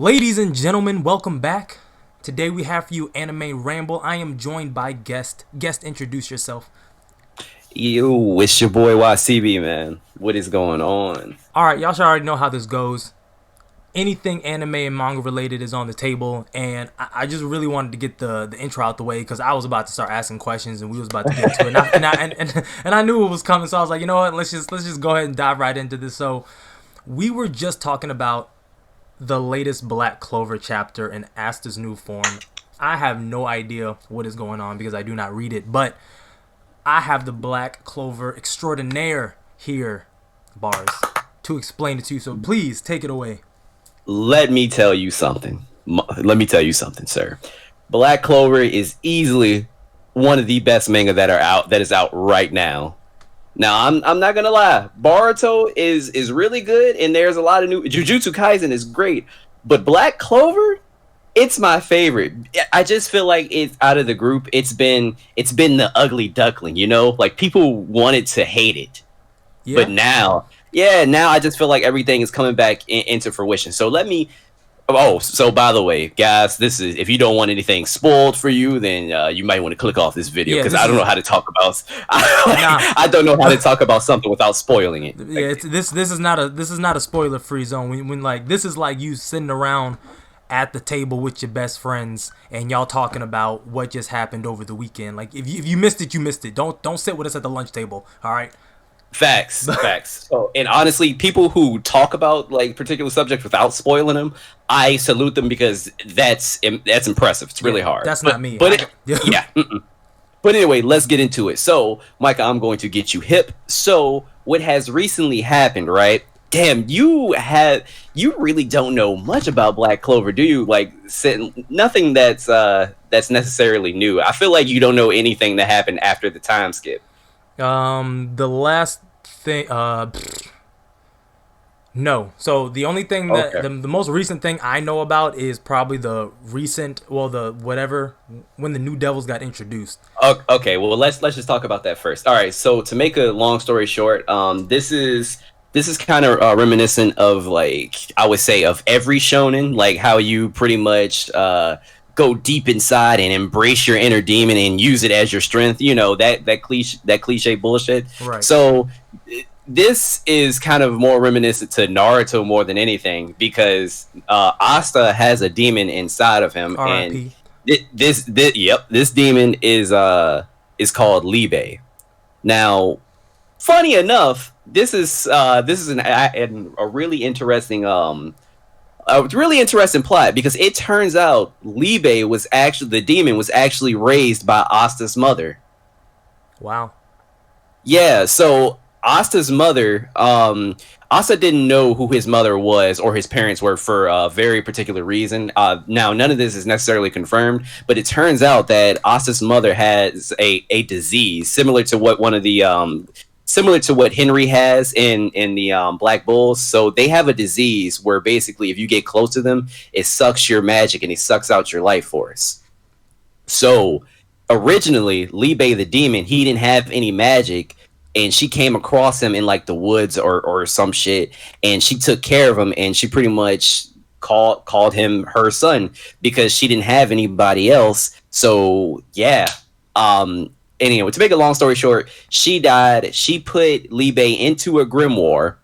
Ladies and gentlemen, welcome back. Today we have for you Anime Ramble. I am joined by guest. Guest, introduce yourself. It's your boy YCB, man. What is going on? Alright, y'all should already know how this goes. Anything anime and manga related is on the table, and I just really wanted to get the intro out the way because I was about to start asking questions and we was about to get to it. And I knew it was coming, so I was like, you know what, let's just go ahead and dive right into this. So we were just talking about the latest Black Clover chapter in Asta's new form. I have no idea what is going on because I do not read it, but I have the Black Clover extraordinaire here, bars, to explain it to you. So please take it away. Let me tell you something. Let me tell you something, sir. Black Clover is easily one of the best manga that is out right now. Now, I'm not gonna lie. Boruto is really good, and there's a lot of new. Jujutsu Kaisen is great, but Black Clover, it's my favorite. I just feel like it's out of the group. It's been the ugly duckling, like people wanted to hate it. Yeah. But now, yeah, now I just feel like everything is coming back into fruition. So let me. Oh, so by the way, guys, this is if you don't want anything spoiled for you, then you might want to click off this video Yeah, because this I don't is know how to talk about. nah. I don't know how to talk about something without spoiling it. Yeah, this is not a spoiler free zone. When like this is like you sitting around at the table with your best friends and y'all talking about what just happened over the weekend. Like if you missed it, you missed it. Don't sit with us at the lunch table. All right. Facts, facts. So, and honestly, people who talk about like particular subjects without spoiling them, I salute them because that's impressive. It's really Yeah, hard. that's not me. Yeah. But anyway, let's get into it. So, Micah, I'm going to get you hip. So, what has recently happened, right? Damn, you really don't know much about Black Clover, do you? Like, nothing that's necessarily new. I feel like you don't know anything that happened after the time skip. The last thing. No. So the only thing that Okay. the most recent thing I know about is probably the recent, well, the whatever when the new devils got introduced. Okay, well let's just talk about that first. All right, so to make a long story short, this is kind of reminiscent of like I would say of every shonen, like how you pretty much go deep inside and embrace your inner demon and use it as your strength. You know that cliche bullshit. Right. So this is kind of more reminiscent to Naruto more than anything because Asta has a demon inside of him, and R.I.P. this demon is called Libe. Now, funny enough, this is a really interesting plot because it turns out Libe was actually the demon was actually raised by Asta's mother. Wow. Yeah, so Asta's mother, Asta didn't know who his mother was or his parents were for a very particular reason. Now, none of this is necessarily confirmed, but it turns out that Asta's mother has a disease similar to what similar to what Henry has in the Black Bulls. So they have a disease where basically, if you get close to them, it sucks your magic and it sucks out your life force. So originally, Libe the demon, he didn't have any magic, and she came across him in like the woods or some shit, and she took care of him, and she pretty much called him her son because she didn't have anybody else. So yeah. Anyway, to make a long story short, she died. She put Libe into a grimoire,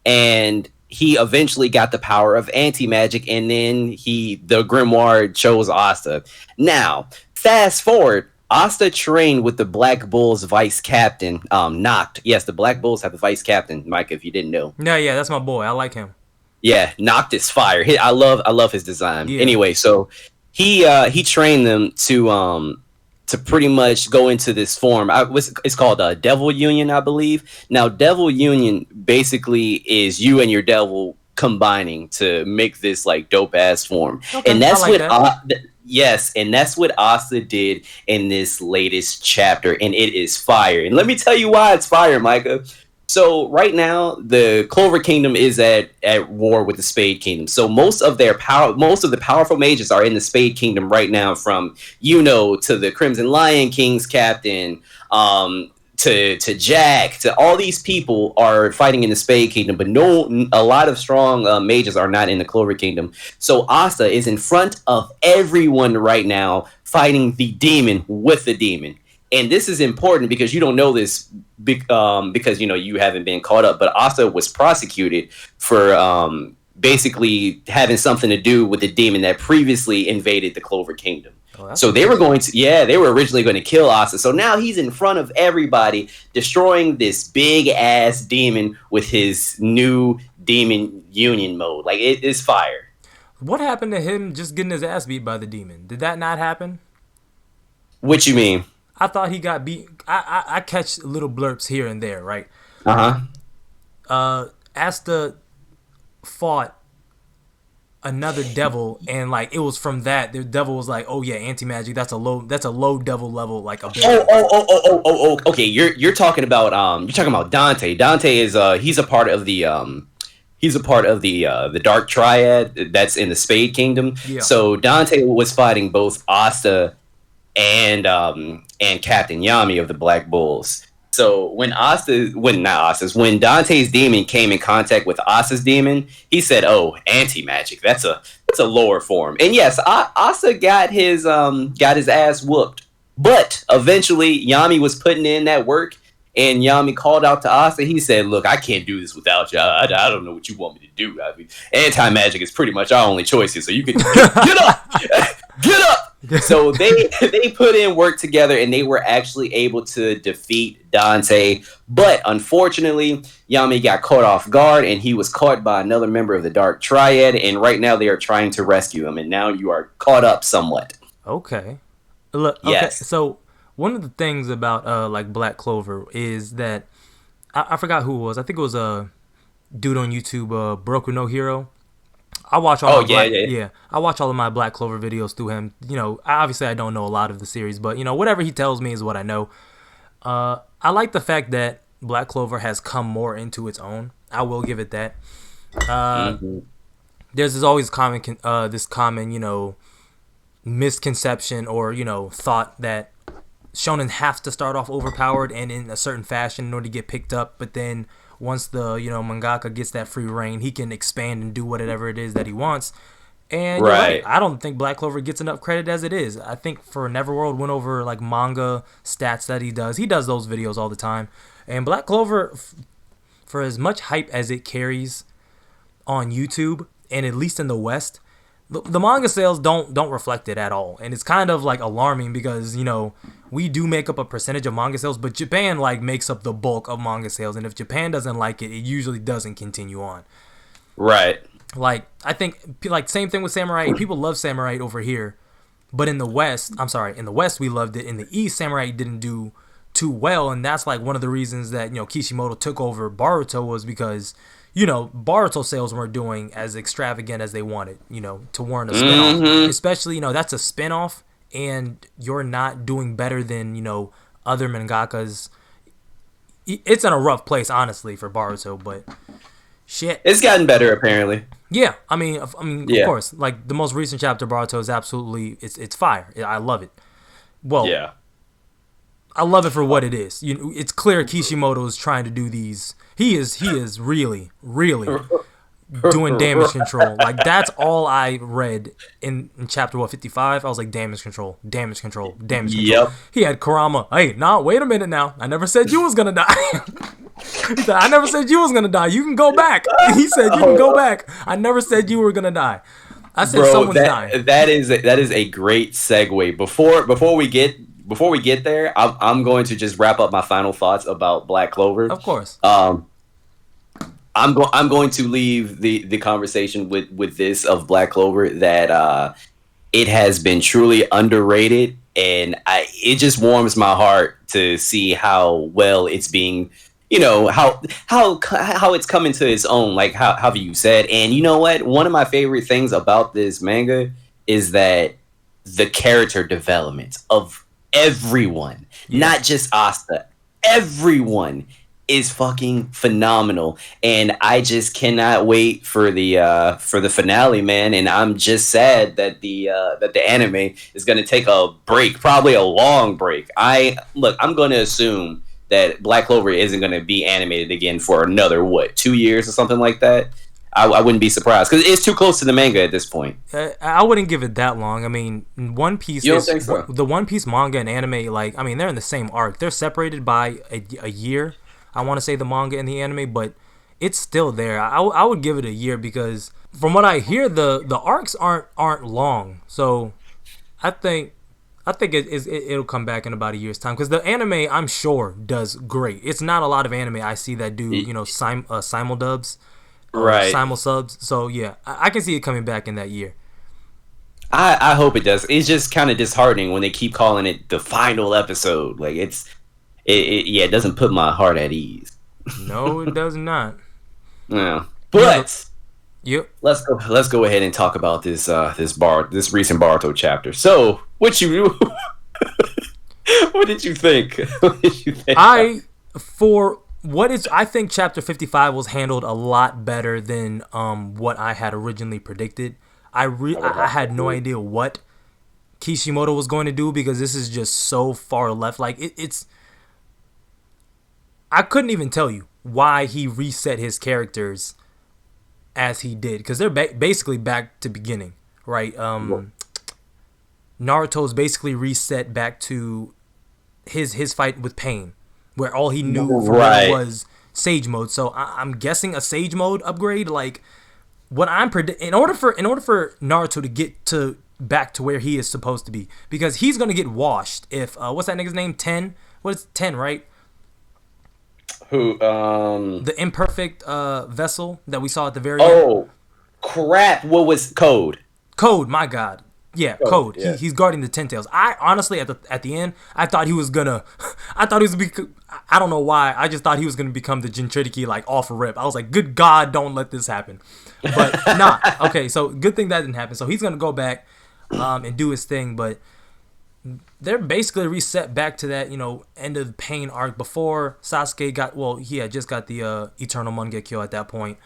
and he eventually got the power of anti magic, and then the grimoire chose Asta. Now, fast forward, Asta trained with the Black Bulls vice captain, Noct. Yes, the Black Bulls have a vice captain, Mike, if you didn't know. Yeah, that's my boy. I like him. Yeah, Noct is fire. I love his design. Yeah. Anyway, so he trained them to pretty much go into this form. It's called Devil Union, I believe. Now, Devil Union basically is you and your devil combining to make this like dope ass form, Okay, and I that's like what that. yes, and that's what Asta did in this latest chapter, and it is fire. And let me tell you why it's fire, Micah. So right now, the Clover Kingdom is at war with the Spade Kingdom. So most of the powerful mages are in the Spade Kingdom right now, from to the Crimson Lion King's captain, to Jack, to all these people are fighting in the Spade Kingdom, but a lot of strong mages are not in the Clover Kingdom. So Asta is in front of everyone right now, fighting the demon with the demon. And this is important because you don't know this because you haven't been caught up. But Asta was prosecuted for basically having something to do with the demon that previously invaded the Clover Kingdom. So they were they were originally going to kill Asta. So now he's in front of everybody, destroying this big ass demon with his new demon union mode. Like, it is fire. What happened to him just getting his ass beat by the demon? Did that not happen? What you mean? I thought he got beat. I catch little blurps here and there, right? Asta fought another devil, and like it was from that the devil was like, oh yeah, anti-magic, that's a low devil level like ability. Okay, you're talking about Dante. Dante is he's a part of the Dark Triad that's in the Spade Kingdom. Yeah. So Dante was fighting both Asta and Captain Yami of the Black Bulls. So when Dante's demon came in contact with Asta's demon, he said, "Oh, anti-magic. That's a lower form." And yes, Asta got his ass whooped. But eventually, Yami was putting in that work, and Yami called out to Asta. He said, "Look, I can't do this without you. I don't know what you want me to do. I mean, anti-magic is pretty much our only choice here. So you can get up, get up." So they put in work together, and they were actually able to defeat Dante. But unfortunately, Yami got caught off guard, and he was caught by another member of the Dark Triad. And right now, they are trying to rescue him. And now you are caught up somewhat. Okay. Look. Okay. Yes. So one of the things about like Black Clover is that I forgot who it was. I think it was a dude on YouTube, Broku no Hero. I watch all. I watch all of my Black Clover videos through him. Obviously I don't know a lot of the series, but whatever he tells me is what I know. I like the fact that Black Clover has come more into its own. I will give it that. There's always common misconception or thought that shonen have to start off overpowered and in a certain fashion in order to get picked up, but then once the mangaka gets that free reign, he can expand and do whatever it is that he wants. And right. I don't think Black Clover gets enough credit as it is. I think for Neverworld went over like manga stats that he does those videos all the time. And Black Clover, for as much hype as it carries on YouTube, and at least in the West, the manga sales don't reflect it at all. And it's kind of like alarming because we do make up a percentage of manga sales, but Japan like makes up the bulk of manga sales, and if Japan doesn't like it, it usually doesn't continue on. Right. Like I think like same thing with Samurai. People love Samurai over here, but in the West we loved it. In the East, Samurai didn't do too well, and that's like one of the reasons that Kishimoto took over Boruto was because Boruto sales weren't doing as extravagant as they wanted, to warrant a spinoff. Mm-hmm. Especially, that's a spinoff, and you're not doing better than, other mangakas. It's in a rough place, honestly, for Boruto, but shit. It's gotten better, apparently. Yeah, I mean, of course. Like, the most recent chapter of Boruto is absolutely, it's fire. I love it. Well, yeah. I love it for what it is. It's clear Kishimoto is trying to do these. He is really, really doing damage control. Like, that's all I read in chapter 55. I was like, damage control. Yep. He had Kurama. Hey, wait a minute now. I never said you was gonna die. He said, I never said you was gonna die. You can go back. He said you can go back. I never said you were gonna die. I said someone's dying. That is a great segue. Before we get there, I'm going to just wrap up my final thoughts about Black Clover. Of course. I'm going to leave the conversation with this of Black Clover that it has been truly underrated, and it just warms my heart to see how well it's being, how it's coming to its own, like how you said. And you know what? One of my favorite things about this manga is that the character development of everyone, not just Asta, everyone is fucking phenomenal, and I just cannot wait for the finale, man. And I'm just sad that the anime is going to take a break, probably a long break. I'm going to assume that Black Clover isn't going to be animated again for another, what, 2 years or something like that. I wouldn't be surprised because it's too close to the manga at this point. I wouldn't give it that long. I mean, One Piece You don't is think so? the One Piece manga and anime. Like, I mean, they're in the same arc. They're separated by a year. I want to say the manga and the anime, but it's still there. I would give it a year because from what I hear, the arcs aren't long. So I think it'll come back in about a year's time because the anime I'm sure does great. It's not a lot of anime I see that do simul dubs. Right. Simul subs. So yeah, I can see it coming back in that year. I hope it does. It's just kind of disheartening when they keep calling it the final episode. Like it doesn't put my heart at ease. No, it does not. Yeah, but Yep. let's go ahead and talk about this recent Baruto chapter. So what did you think? What did you think? I think chapter 55 was handled a lot better than what I had originally predicted. I had no idea what Kishimoto was going to do because this is just so far left. Like it's I couldn't even tell you why he reset his characters as he did because they're basically back to beginning, right? Naruto's basically reset back to his fight with Pain, where all he knew from Right. was Sage mode. So I'm guessing a Sage mode upgrade. Like what I'm in order for Naruto to get to back to where he is supposed to be, because he's gonna get washed if what's that nigga's name? 10. What is 10? Right? Who? The imperfect vessel that we saw at the very end. Oh, crap! What was Code? Code, my God. Yeah, Code. Yeah. He's guarding the 10 tails. I honestly, at the end, I thought he was gonna, I don't know why, I just thought he was gonna become the Jinchuriki like off rip. I was like, good God, don't let this happen. But nah, okay, so good thing that didn't happen. So he's gonna go back and do his thing, but they're basically reset back to that, end of the Pain arc before Sasuke he had just got the Eternal Mangekyo at that point.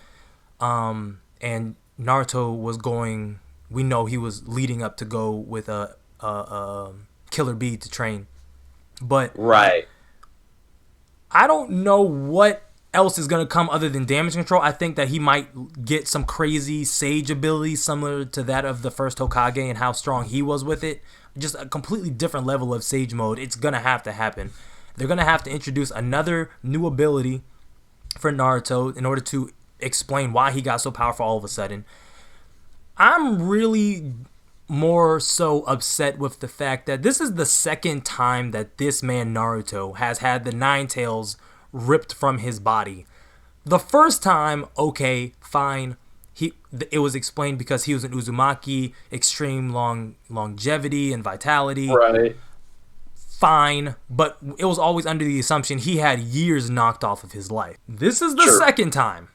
And Naruto was going, we know he was leading up to go with a Killer Bee to train. But Right. I don't know what else is going to come other than damage control. I think that he might get some crazy Sage ability similar to that of the first Hokage and how strong he was with it. Just a completely different level of Sage mode. It's going to have to happen. They're going to have to introduce another new ability for Naruto in order to explain why he got so powerful all of a sudden. I'm really more so upset with the fact that this is the second time that this man Naruto has had the Nine Tails ripped from his body. The first time, okay, fine. It was explained because he was an Uzumaki, extreme longevity and vitality. Right. Fine, but it was always under the assumption he had years knocked off of his life. This is the second time.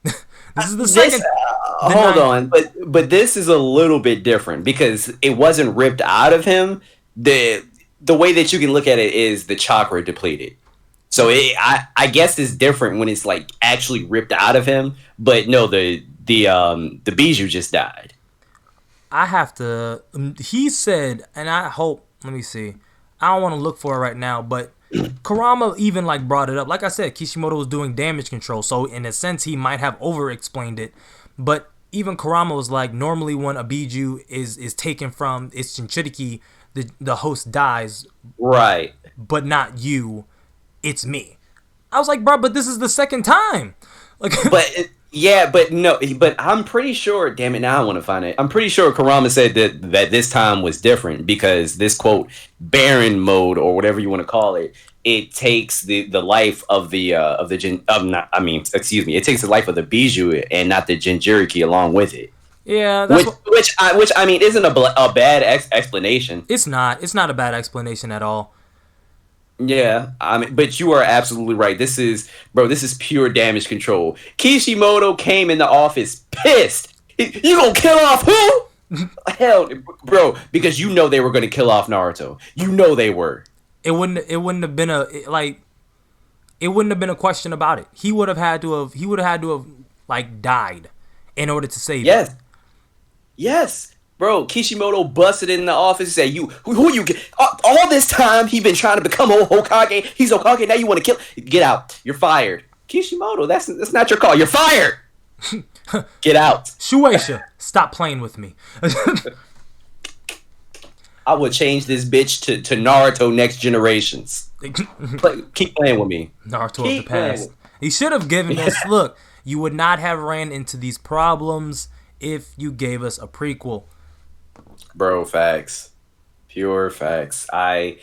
This is the second. Hold on, but this is a little bit different because it wasn't ripped out of him. The way that you can look at it is the chakra depleted. So I guess it's different when it's like actually ripped out of him. But no, the Bijou just died. I have to. He said, and I hope. Let me see. I don't want to look for it right now, but Kurama even like brought it up. Like I said, Kishimoto was doing damage control, so in a sense he might have over-explained it. But even Kurama was like, normally when a Bijou is taken from its Jinchuriki, the host dies. Right. But not you. It's me. I was like, bro, but this is the second time. Like, but I'm pretty sure. Damn it! Now I want to find it. I'm pretty sure Kurama said that this time was different because this quote Baron mode or whatever you want to call it. It takes the life of the it takes the life of the Bijou and not the Jinchuriki along with it. Yeah, that's which I mean isn't a bad explanation. It's not a bad explanation at all. Yeah, I mean, but you are absolutely right. This is pure damage control. Kishimoto came in the office pissed. You gonna kill off who? Hell, bro, because you know they were gonna kill off Naruto. You know they were. It wouldn't have been a question about it. He would have had to have like died in order to save Yes. it. Yes. Bro, Kishimoto busted in the office and said, "You, who you get? All this time he been trying to become Hokage. He's Hokage. Now you want to kill? Get out. You're fired." Kishimoto, that's not your call. You're fired. Get out. Shueisha, stop playing with me. I would change this bitch to Naruto Next Generations. Keep playing with me. Naruto of the past. He should have given us, look, you would not have ran into these problems if you gave us a prequel. Bro, facts. Pure facts. I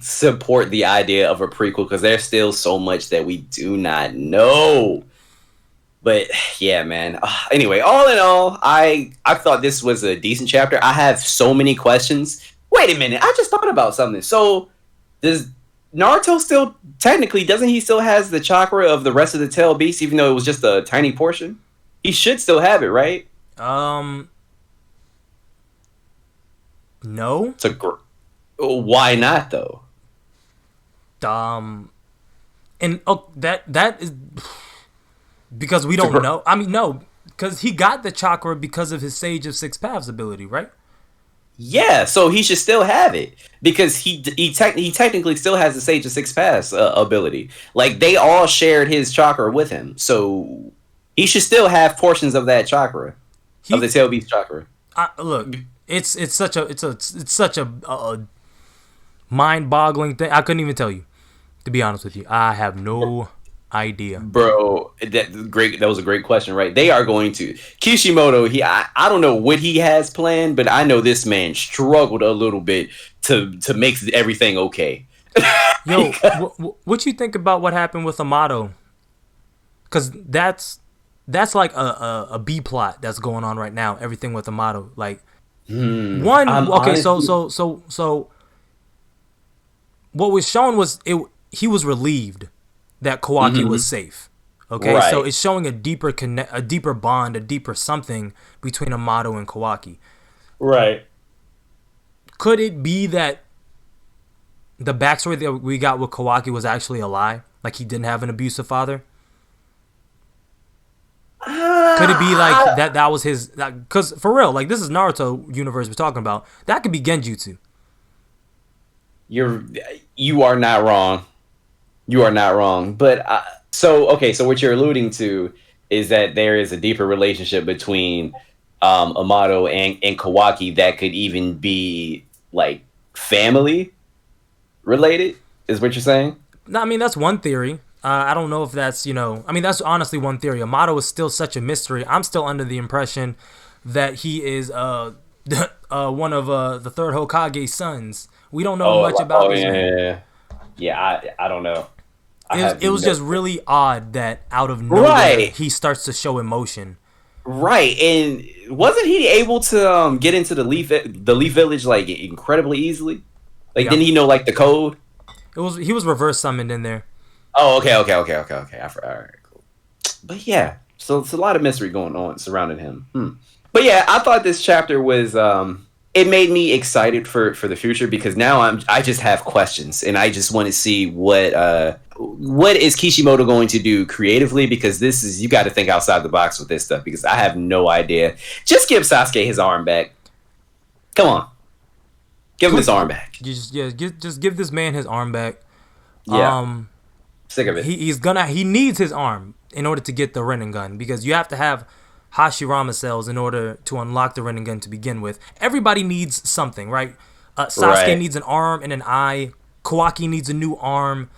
support the idea of a prequel because there's still so much that we do not know. But yeah, man. Anyway, all in all, I thought this was a decent chapter. I have so many questions. Wait a minute, I just thought about something. So does Naruto still technically doesn't he still has the chakra of the rest of the tail beast, even though it was just a tiny portion? He should still have it, right? No. Why not though? And that is because we don't know. I mean, no, because he got the chakra because of his Sage of Six Paths ability, right? Yeah, so he should still have it because he technically still has the Sage of Six Paths ability. Like they all shared his chakra with him, so he should still have portions of that chakra, of the Tail Beast chakra. Look, it's such a mind-boggling thing. I couldn't even tell you, to be honest with you. I have no idea, bro. That was a great question, right? They are going to Kishimoto. I don't know what he has planned, but I know this man struggled a little bit to make everything okay. Yo, what you think about what happened with Amato? Because that's like a B plot that's going on right now. Everything with Amato, like one. Okay, honestly, so what was shown was he was relieved that Kawaki was safe. Okay, right. So it's showing a deeper bond, a deeper something between Amato and Kawaki. Right. Could it be that the backstory that we got with Kawaki was actually a lie? Like he didn't have an abusive father? Could it be like that was his... Because for real, like this is Naruto universe we're talking about. That could be Genjutsu. You are not wrong. You are not wrong. But so what you're alluding to is that there is a deeper relationship between Amato and Kawaki that could even be like family related, is what you're saying? No, I mean, that's one theory. I don't know if that's, that's honestly one theory. Amato is still such a mystery. I'm still under the impression that he is one of the third Hokage's sons. We don't know much about this man. Yeah, I don't know. It was just really odd that out of nowhere he starts to show emotion. Right, and wasn't he able to get into the Leaf Village like incredibly easily? Like, didn't he know like the code? He was reverse summoned in there. Oh, okay. All right, cool. But yeah, so it's a lot of mystery going on surrounding him. But yeah, I thought this chapter was it made me excited for the future because now I just have questions and I just want to see what is Kishimoto going to do creatively, because this is, you got to think outside the box with this stuff because I have no idea. Just give Sasuke his arm back. Come on. Give him his arm back. Just give this man his arm back. Yeah. Sick of it. He needs his arm in order to get the Rinnegan, because you have to have Hashirama cells in order to unlock the Rinnegan to begin with. Everybody needs something, right? Sasuke needs an arm and an eye. Kawaki needs a new arm.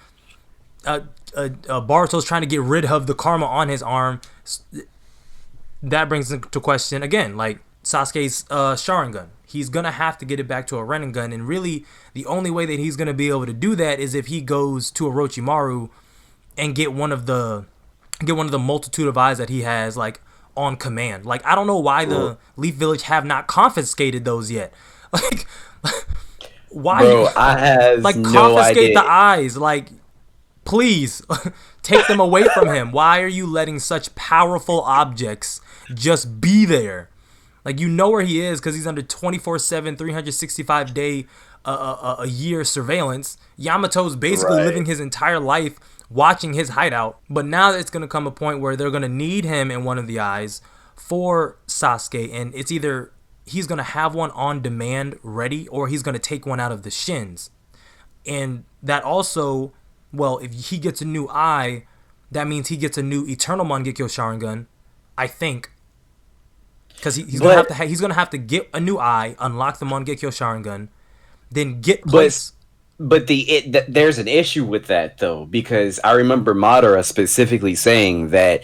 Baruto's trying to get rid of the karma on his arm. That brings into question again, like Sasuke's Sharingan. He's gonna have to get it back to a Rinnegan, and really the only way that he's gonna be able to do that is if he goes to Orochimaru and get one of the multitude of eyes that he has like on command. Like, I don't know why the Leaf Village have not confiscated those yet. Like, why? Bro, I have like no confiscate idea. the eyes, like. Please take them away from him. Why are you letting such powerful objects just be there? Like, you know where he is because he's under 24/7, 365 day a year surveillance. Yamato's basically living his entire life watching his hideout. But now it's going to come a point where they're going to need him in one of the eyes for Sasuke. And it's either he's gonna have one on demand ready, or he's gonna take one out of the shins. And that also, well, if he gets a new eye, that means he gets a new Eternal Mangekyo Sharingan, I think, because he's gonna have to get a new eye, unlock the Mangekyo Sharingan, then get but place. there's an issue with that though, because I remember Madara specifically saying that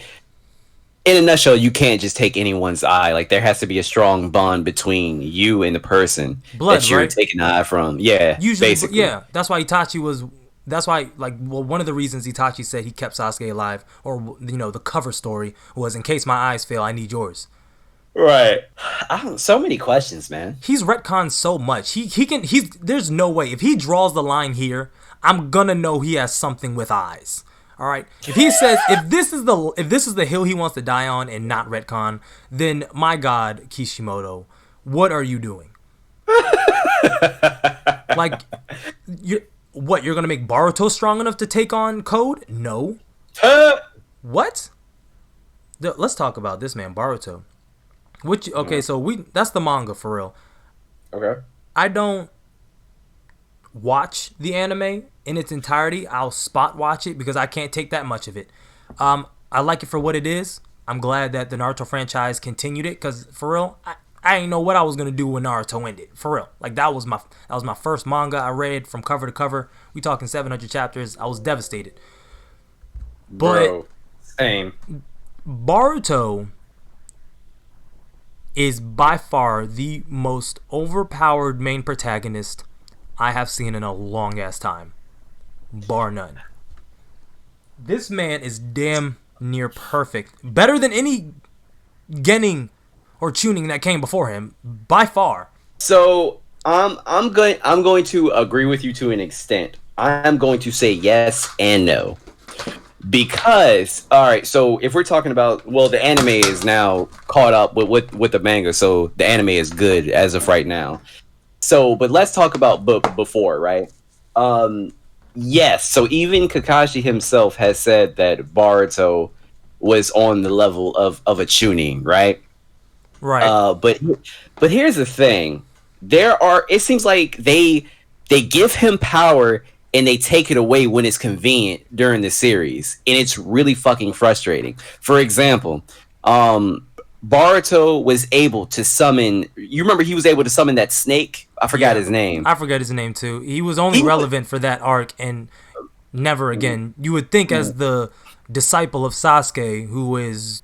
in a nutshell, you can't just take anyone's eye. Like there has to be a strong bond between you and the person Blood, that you're right? taking the eye from. Yeah, Usually, basically. yeah. That's why Itachi was. That's why, like, well, one of the reasons Itachi said he kept Sasuke alive, or the cover story was, in case my eyes fail, I need yours. Right. So many questions, man. He's retconned so much. He can. He's There's no way if he draws the line here, I'm gonna know he has something with eyes. All right. If he says if this is the hill he wants to die on and not retcon, then my God, Kishimoto, what are you doing? Like, you're gonna make Boruto strong enough to take on Code? No. What? Let's talk about this man, Boruto. Which okay, so that's the manga for real. Okay. I don't watch the anime in its entirety. I'll spot watch it because I can't take that much of it. I like it for what it is. I'm glad that the Naruto franchise continued it because for real, I didn't know what I was gonna do when Naruto ended. For real, like that was my first manga I read from cover to cover. We talking 700 chapters. I was devastated. But Bro, same. Boruto is by far the most overpowered main protagonist I have seen in a long ass time, bar none. This man is damn near perfect, better than any Genin or Chunin that came before him, by far. So I'm going to agree with you to an extent. I'm going to say yes and no. Because all right, so if we're talking about, well, the anime is now caught up with the manga, so the anime is good as of right now. So, but let's talk about before, right? Um, yes. So even Kakashi himself has said that Boruto was on the level of a tuning, right? Right. But here's the thing: there are. It seems like they give him power and they take it away when it's convenient during the series, and it's really fucking frustrating. For example, Baruto was able to summon. You remember he was able to summon that snake? I forgot his name. I forget his name too. He was only relevant for that arc and never again. You would think as the disciple of Sasuke,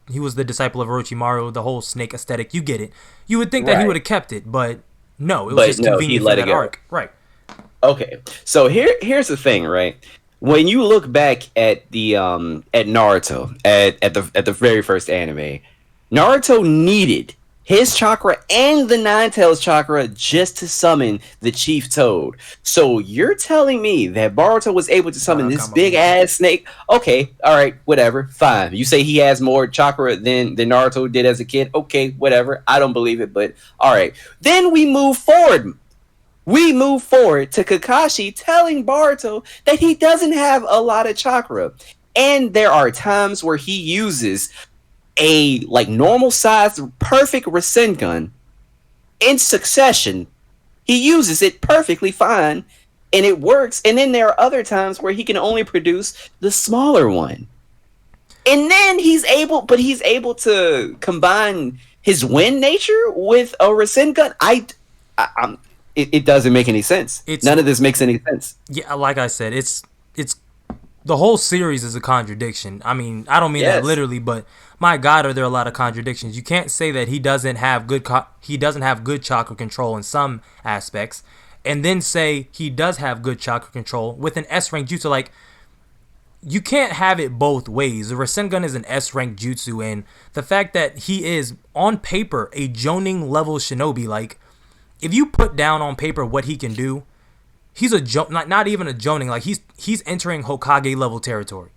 he was the disciple of Orochimaru, the whole snake aesthetic. You get it. You would think that he would have kept it, but no, it was just convenient for that arc. Right. Okay, so here's the thing, right? When you look back at the at Naruto at the very first anime, Naruto needed his chakra and the Nine Tails chakra just to summon the Chief Toad. So you're telling me that Boruto was able to summon this big ass snake? Okay, all right, whatever, fine. You say he has more chakra than Naruto did as a kid? Okay, whatever. I don't believe it, but all right. Then we move forward. We move forward to Kakashi telling Boruto that he doesn't have a lot of chakra. And there are times where he uses a like normal sized perfect Rasengan in succession. He uses it perfectly fine and it works. And then there are other times where he can only produce the smaller one. And then he's able to combine his wind nature with a Rasengan. I'm it doesn't make any sense. None of this makes any sense. Yeah, like I said, it's the whole series is a contradiction. I mean, I don't mean that literally, but my God, are there a lot of contradictions? You can't say that he doesn't have good chakra control in some aspects, and then say he does have good chakra control with an S rank jutsu. Like, you can't have it both ways. The Rasengan is an S rank jutsu, and the fact that he is on paper a Jonin level shinobi, like, if you put down on paper what he can do, he's not even a Jonin. Like he's entering Hokage level territory.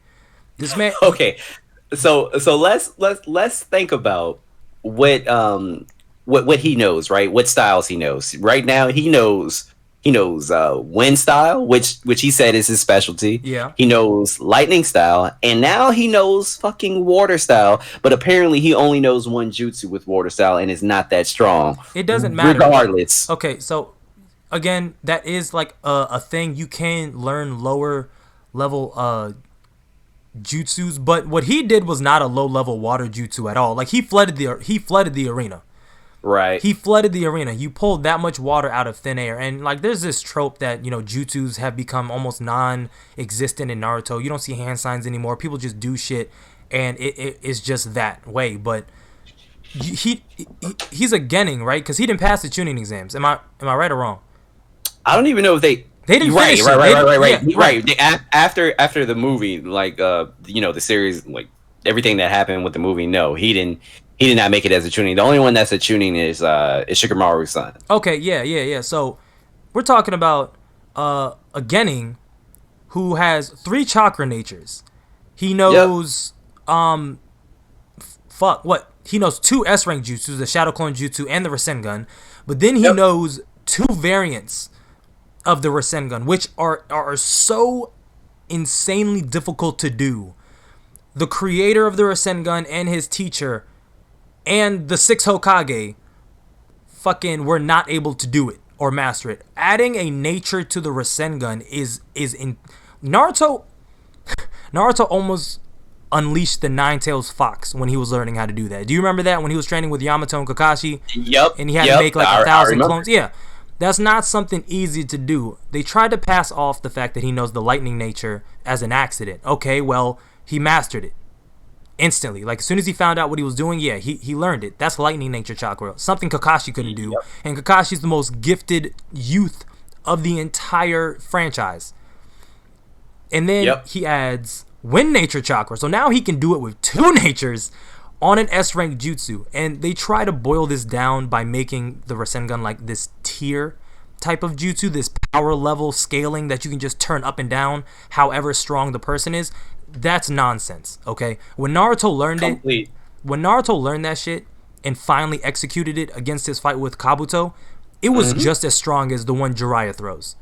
This man. Okay, so let's think about what he knows, right? What styles he knows. Right now, he knows He knows wind style, which he said is his specialty. Yeah. He knows lightning style, and now he knows fucking water style. But apparently, he only knows one jutsu with water style, and is not that strong. It doesn't matter. Regardless. Okay, so again, that is like a thing. You can learn lower level jutsus, but what he did was not a low level water jutsu at all. Like he flooded the arena. Right. He flooded the arena. You pulled that much water out of thin air. And like there's this trope that, jutsus have become almost non-existent in Naruto. You don't see hand signs anymore. People just do shit and it is just that way. But he's a Genin, right? Because he didn't pass the tuning exams. Am I right or wrong? I don't even know if they didn't right, finish right. Yeah, right. After the movie, like the series, like everything that happened with the movie, no, he did not make it as a tuning. The only one that's a tuning is Shikamaru's son. Okay, yeah. So we're talking about a Genin who has 3 chakra natures. He knows he knows 2 S rank jutsus, the Shadow Clone Jutsu and the Rasengan, but then he knows 2 variants of the Rasengan, which are so insanely difficult to do. The creator of the Rasengan and his teacher and the 6 Hokage fucking were not able to do it or master it. Adding a nature to the Rasengan is in Naruto almost unleashed the Nine-Tails Fox when he was learning how to do that. Do you remember that when he was training with Yamato and Kakashi? Yep. And he had to make like 1,000 clones. Yeah. That's not something easy to do. They tried to pass off the fact that he knows the lightning nature as an accident. Okay, well, he mastered it instantly. Like as soon as he found out what he was doing, he learned it. That's lightning nature chakra. Something Kakashi couldn't do. Yep. And Kakashi's the most gifted youth of the entire franchise. And then he adds wind nature chakra. So now he can do it with 2 natures on an S rank jutsu. And they try to boil this down by making the Rasengan like this tier type of jutsu, this power level scaling that you can just turn up and down however strong the person is. That's nonsense, okay? When Naruto learned that shit and finally executed it against his fight with Kabuto, it was just as strong as the one Jiraiya throws.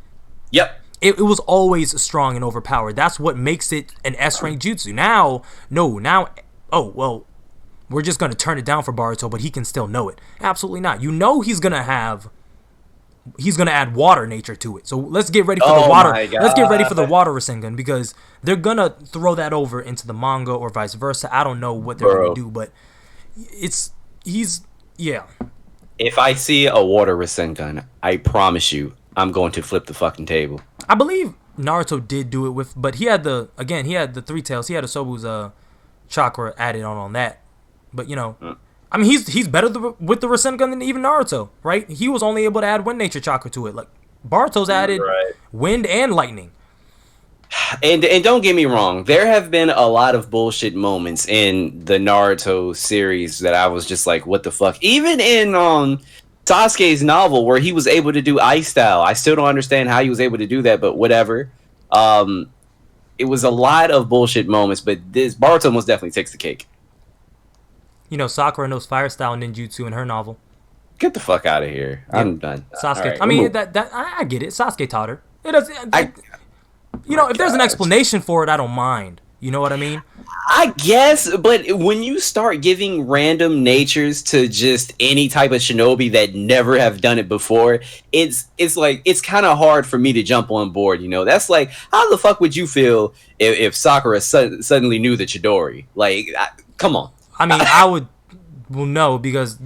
Yep. It was always strong and overpowered. That's what makes it an S-rank jutsu. Now, we're just going to turn it down for Boruto, but he can still know it. Absolutely not. He's going to add water nature to it. So let's get ready for the water. Let's get ready for the water Rasengan because they're going to throw that over into the manga or vice versa. I don't know what they're going to do, but If I see a water Rasengan, I promise you, I'm going to flip the fucking table. I believe Naruto did do it but he had the 3 tails. He had Asobu's chakra added on that. But I mean, he's better with the Rasengan than even Naruto, right? He was only able to add wind nature chakra to it. Like Boruto's added wind and lightning. And don't get me wrong, there have been a lot of bullshit moments in the Naruto series that I was just like, what the fuck? Even in Sasuke's novel where he was able to do ice style, I still don't understand how he was able to do that, but whatever. It was a lot of bullshit moments, but this Boruto most definitely takes the cake. Sakura knows fire style ninjutsu in her novel. Get the fuck out of here. Yeah. I'm done. Sasuke. Right, I mean, I get it. Sasuke taught her. It does. If there's an explanation for it, I don't mind. You know what I mean? I guess, but when you start giving random natures to just any type of shinobi that never have done it before, it's like it's kind of hard for me to jump on board. That's like, how the fuck would you feel if Sakura suddenly knew the Chidori? Like, come on. I mean, I would no, because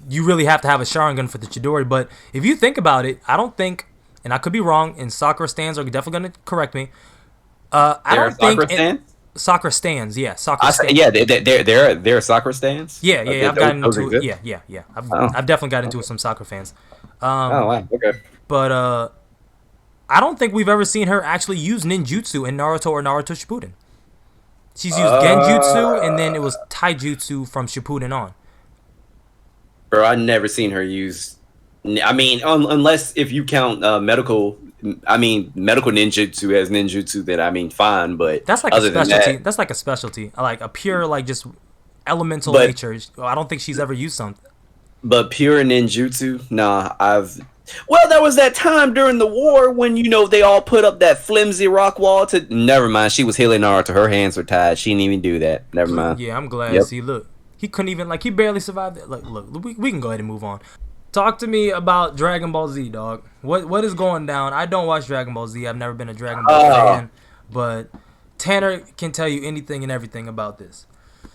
you really have to have a Sharingan for the Chidori. But if you think about it, I don't think, and I could be wrong, and Sakura stands are definitely going to correct me. I don't think Sakura stands. Yeah, Sakura stands. Yeah, they're Sakura stands. Yeah. I've gotten into it. Yeah. I've definitely got into some Sakura fans. Wow. Okay. But I don't think we've ever seen her actually use ninjutsu in Naruto or Naruto Shippuden. She's used genjutsu, and then it was taijutsu from Shippuden on. Bro, I've never seen her use. I mean, unless if you count medical ninjutsu as ninjutsu, then fine. But that's like a specialty. That's like a specialty, like a pure, like just elemental nature. I don't think she's ever used something. But pure ninjutsu, nah. Well, there was that time during the war when they all put up that flimsy rock wall to. Never mind, she was healing Naruto. Her hands were tied. She didn't even do that. Never mind. Yeah, I'm glad. Yep. See, look, he couldn't even he barely survived it. Look, we can go ahead and move on. Talk to me about Dragon Ball Z, dog. What is going down? I don't watch Dragon Ball Z. I've never been a Dragon Ball fan, but Tanner can tell you anything and everything about this.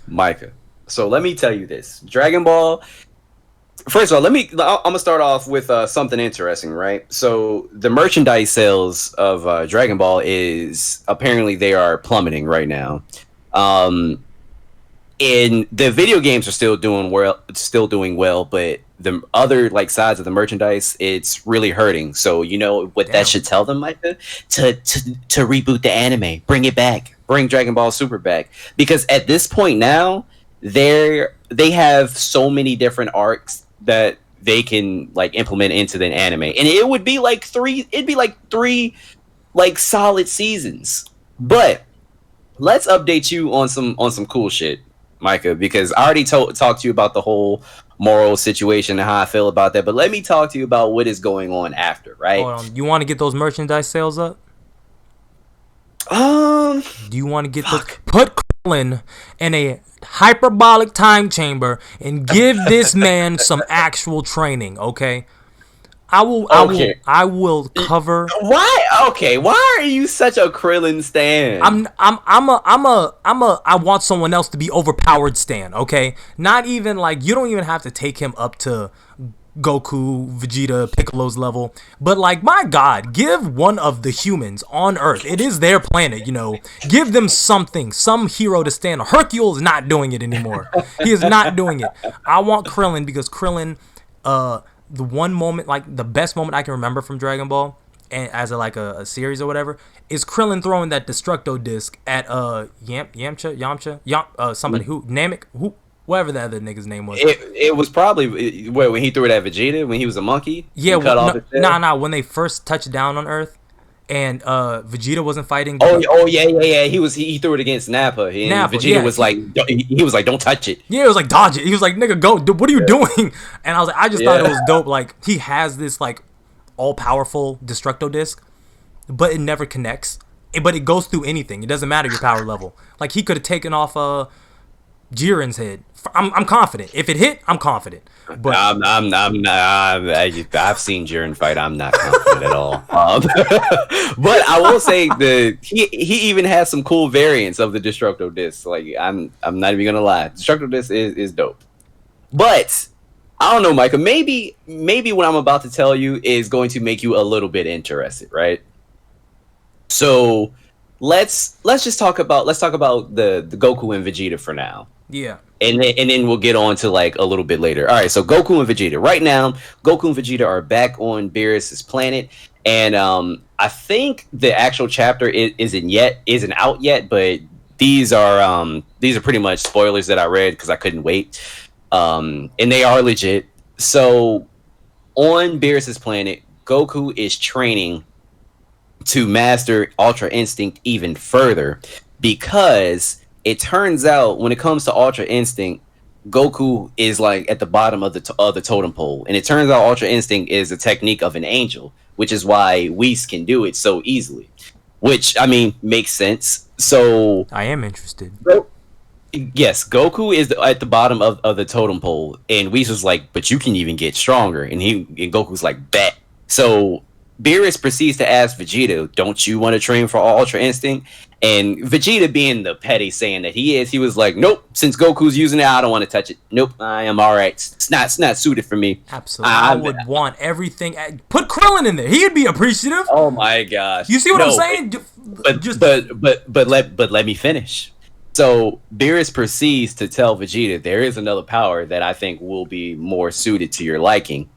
Micah. So let me tell you this. Dragon Ball. First of all, I'm gonna start off with something interesting, right? So the merchandise sales of Dragon Ball is apparently they are plummeting right now. And the video games are still doing well, but the other sides of the merchandise, it's really hurting. So you know what that should tell them, Micah? To reboot the anime, bring it back, bring Dragon Ball Super back, because at this point now they have so many different arcs that they can implement into the anime, and it would be three solid seasons. But let's update you on some cool shit, Micah, because I already talked to you about the whole moral situation and how I feel about that. But let me talk to you about what is going on after, right? Hold on. You want to get those merchandise sales up? Do you want to get put Krillin in a hyperbolic time chamber and give this man some actual training, okay? I will cover. Why? Okay, why are you such a Krillin stan? I want someone else to be overpowered stan, okay? Not even you don't even have to take him up to Goku, Vegeta, Piccolo's level, but my God, give one of the humans on Earth, it is their planet, give them something, some hero to stand on. Hercule is not doing it anymore. He is not doing it. I want Krillin, because Krillin, the one moment, the best moment I can remember from Dragon Ball, and as a series or whatever, is Krillin throwing that Destructo disc at Yamcha, somebody who Namek, who whatever the other nigga's name was. It was probably when he threw it at Vegeta when he was a monkey. Yeah, when they first touched down on Earth, and Vegeta wasn't fighting. Yeah. He threw it against Nappa, and Vegeta was he was like, don't touch it. Yeah, it was like, dodge it. He was like, nigga, go. What are you doing? And I was like, I just thought it was dope. He has this all powerful Destructo disc, but it never connects. But it goes through anything. It doesn't matter your power level. He could have taken off Jiren's head. I'm confident. If it hit, I'm confident. But I'm not. I've seen Jiren fight. I'm not confident at all. But I will say he even has some cool variants of the Destructo disc. I'm not even gonna lie. Destructo disc is dope. But I don't know, Micah. Maybe what I'm about to tell you is going to make you a little bit interested, right? So let's talk about the Goku and Vegeta for now. Yeah. And then we'll get on to a little bit later. All right, so Goku and Vegeta. Right now, Goku and Vegeta are back on Beerus's planet, and I think the actual chapter isn't out yet, but these are pretty much spoilers that I read because I couldn't wait, and they are legit. So on Beerus's planet, Goku is training to master Ultra Instinct even further, because it turns out when it comes to Ultra Instinct, Goku is at the bottom of the totem pole, and it turns out Ultra Instinct is a technique of an angel, which is why Whis can do it so easily, which makes sense. So I am interested. Yes, Goku is at the bottom of the totem pole, and Whis was like, but you can even get stronger, and Goku's like, bet. So Beerus proceeds to ask Vegeta, don't you want to train for Ultra Instinct? And Vegeta, being the petty Saiyan that he was like, nope, since Goku's using it, I don't want to touch it. Nope, I am all right. It's not suited for me. Absolutely. I would want everything. Put Krillin in there. He'd be appreciative. Oh my gosh. You see what I'm saying? But let me finish. So Beerus proceeds to tell Vegeta there is another power that I think will be more suited to your liking.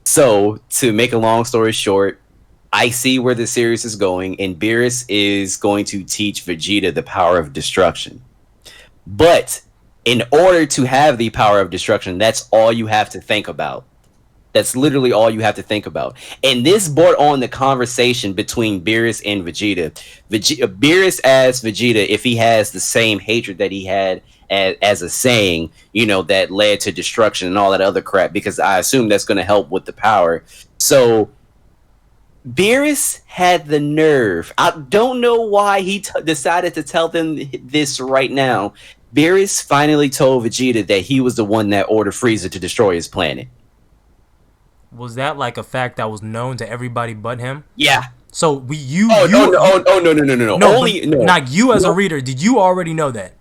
So to make a long story short, I see where the series is going, and Beerus is going to teach Vegeta the power of destruction. But in order to have the power of destruction, that's all you have to think about. That's literally all you have to think about. And this brought on the conversation between Beerus and Vegeta. Beerus asked Vegeta if he has the same hatred that he had as a Saiyan, that led to destruction and all that other crap, because I assume that's going to help with the power. So Beerus had the nerve. I don't know why he decided to tell them this right now. Beerus finally told Vegeta that he was the one that ordered Frieza to destroy his planet. Was that like a fact that was known to everybody but him? Yeah. So Oh no! No! no, Only but no. not you as a No. reader. Did you already know that?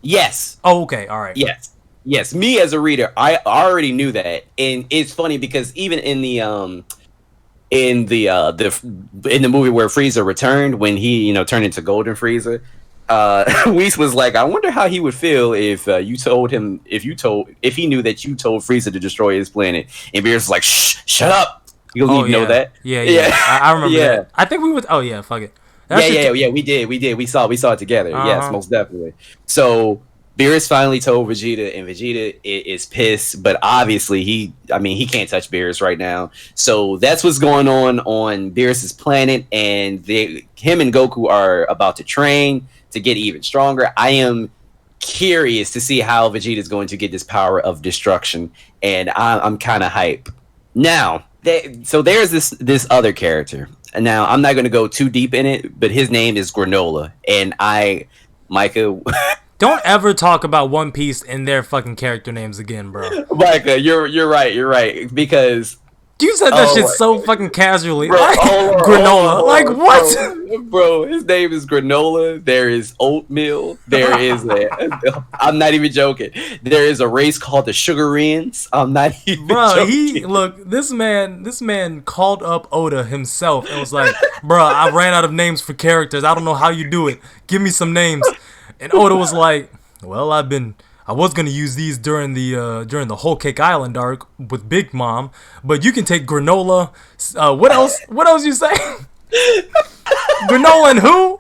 Yes. Oh, okay, all right. Yes. Me as a reader, I already knew that, and it's funny because even in the movie where Frieza returned, when he turned into Golden Frieza, Whis was like, I wonder how he would feel if if he knew that you told Frieza to destroy his planet, and Beerus was like, shut up. You don't even know that. Yeah. I remember that. I think we would. Oh yeah, fuck it. Yeah. We did. We saw it together. Yes, most definitely. So Beerus finally told Vegeta, and Vegeta is pissed, but obviously he can't touch Beerus right now. So that's what's going on Beerus's planet, and him and Goku are about to train to get even stronger. I am curious to see how Vegeta is going to get this power of destruction, and I'm kind of hype. Now, so there's this other character. And now I'm not going to go too deep in it, but his name is Granola, and Micah. Don't ever talk about One Piece and their fucking character names again, bro. Micah, you're right, because you said that shit so fucking casually. Bro, like, Granola, like what? Bro, his name is Granola. There is oatmeal. There is I'm not even joking. There is a race called the Sugarins. I'm not even joking. This man called up Oda himself and was like, bro, I ran out of names for characters. I don't know how you do it. Give me some names. And Oda was like, well, I was gonna use these during the Whole Cake Island arc with Big Mom, but you can take Granola. What else? What else you say? Granola and who?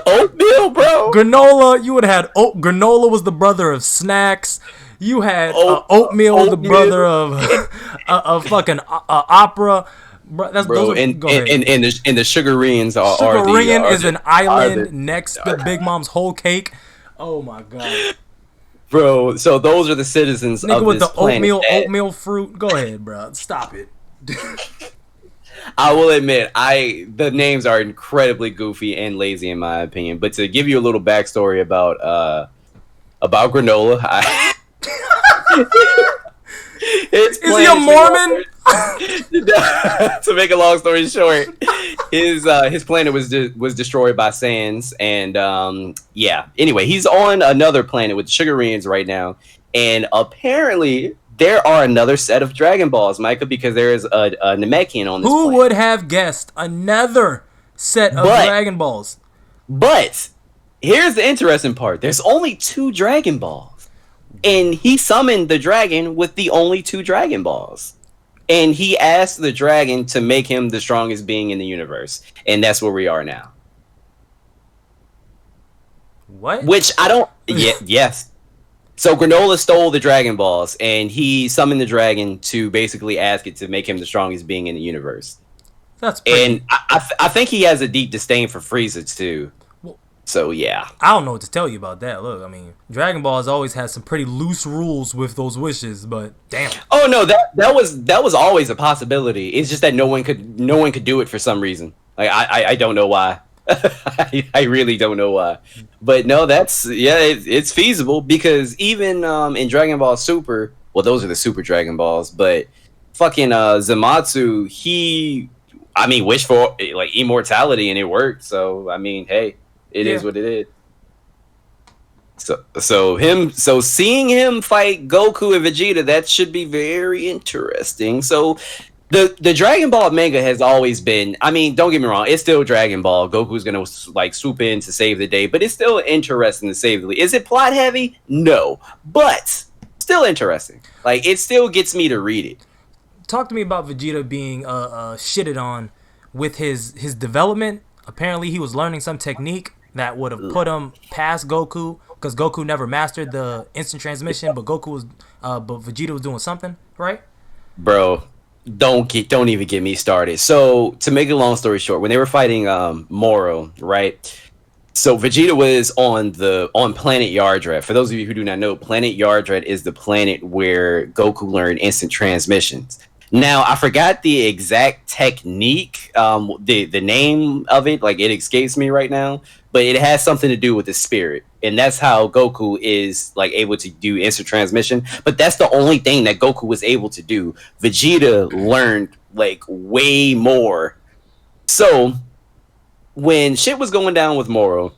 Oatmeal, bro. Granola. You would have had Granola was the brother of Snacks. You had Oatmeal was the brother of fucking Opera. Bro, and the Sugarins are Sugarin is an island next to Big Mom's Whole Cake. Oh my god, bro! So those are the citizens nigga of with this the planet. oatmeal fruit. Go ahead, bro. Stop it. I will admit, the names are incredibly goofy and lazy in my opinion. But to give you a little backstory about Granola, is he a Mormon? To make a long story short, his planet was destroyed by Saiyans, and Anyway, he's on another planet with the Sugarins right now, and apparently there are another set of Dragon Balls, Micah, because there is a Namekian on this planet. Who would have guessed another set of Dragon Balls? But here's the interesting part: there's only 2 Dragon Balls, and he summoned the dragon with the only 2 Dragon Balls. And he asked the dragon to make him the strongest being in the universe. And that's where we are now. What? Which I don't... yes. So Granola stole the Dragon Balls, and he summoned the dragon to basically ask it to make him the strongest being in the universe. That's pretty... And I think he has a deep disdain for Frieza, too. So, yeah. I don't know what to tell you about that. Look, I mean, Dragon Ball has always had some pretty loose rules with those wishes, but damn. Oh, no, that was always a possibility. It's just that no one could do it for some reason. Like, I don't know why. I really don't know why. But no, it's feasible because even in Dragon Ball Super, well, those are the Super Dragon Balls, but fucking Zamasu, he wished for like immortality and it worked. So, I mean, hey. It is what it is. So seeing him fight Goku and Vegeta, that should be very interesting. So the Dragon Ball manga has always been, I mean, don't get me wrong, it's still Dragon Ball. Goku's gonna like swoop in to save the day, but it's still interesting to save the day. Is it plot heavy? No, but still interesting. Like it still gets me to read it. Talk to me about Vegeta being shitted on with his development. Apparently, he was learning some technique that would have put him past Goku, because Goku never mastered the instant transmission, but Vegeta was doing something, right? Bro, don't even get me started. So to make a long story short, when they were fighting Moro, right? So Vegeta was on planet Yardrat. For those of you who do not know, planet Yardrat is the planet where Goku learned instant transmissions. Now I forgot the exact technique, the name of it, like it escapes me right now, but it has something to do with the spirit, and that's how Goku is like able to do instant transmission. But that's the only thing that Goku was able to do. Vegeta learned like way more. So when shit was going down with Moro,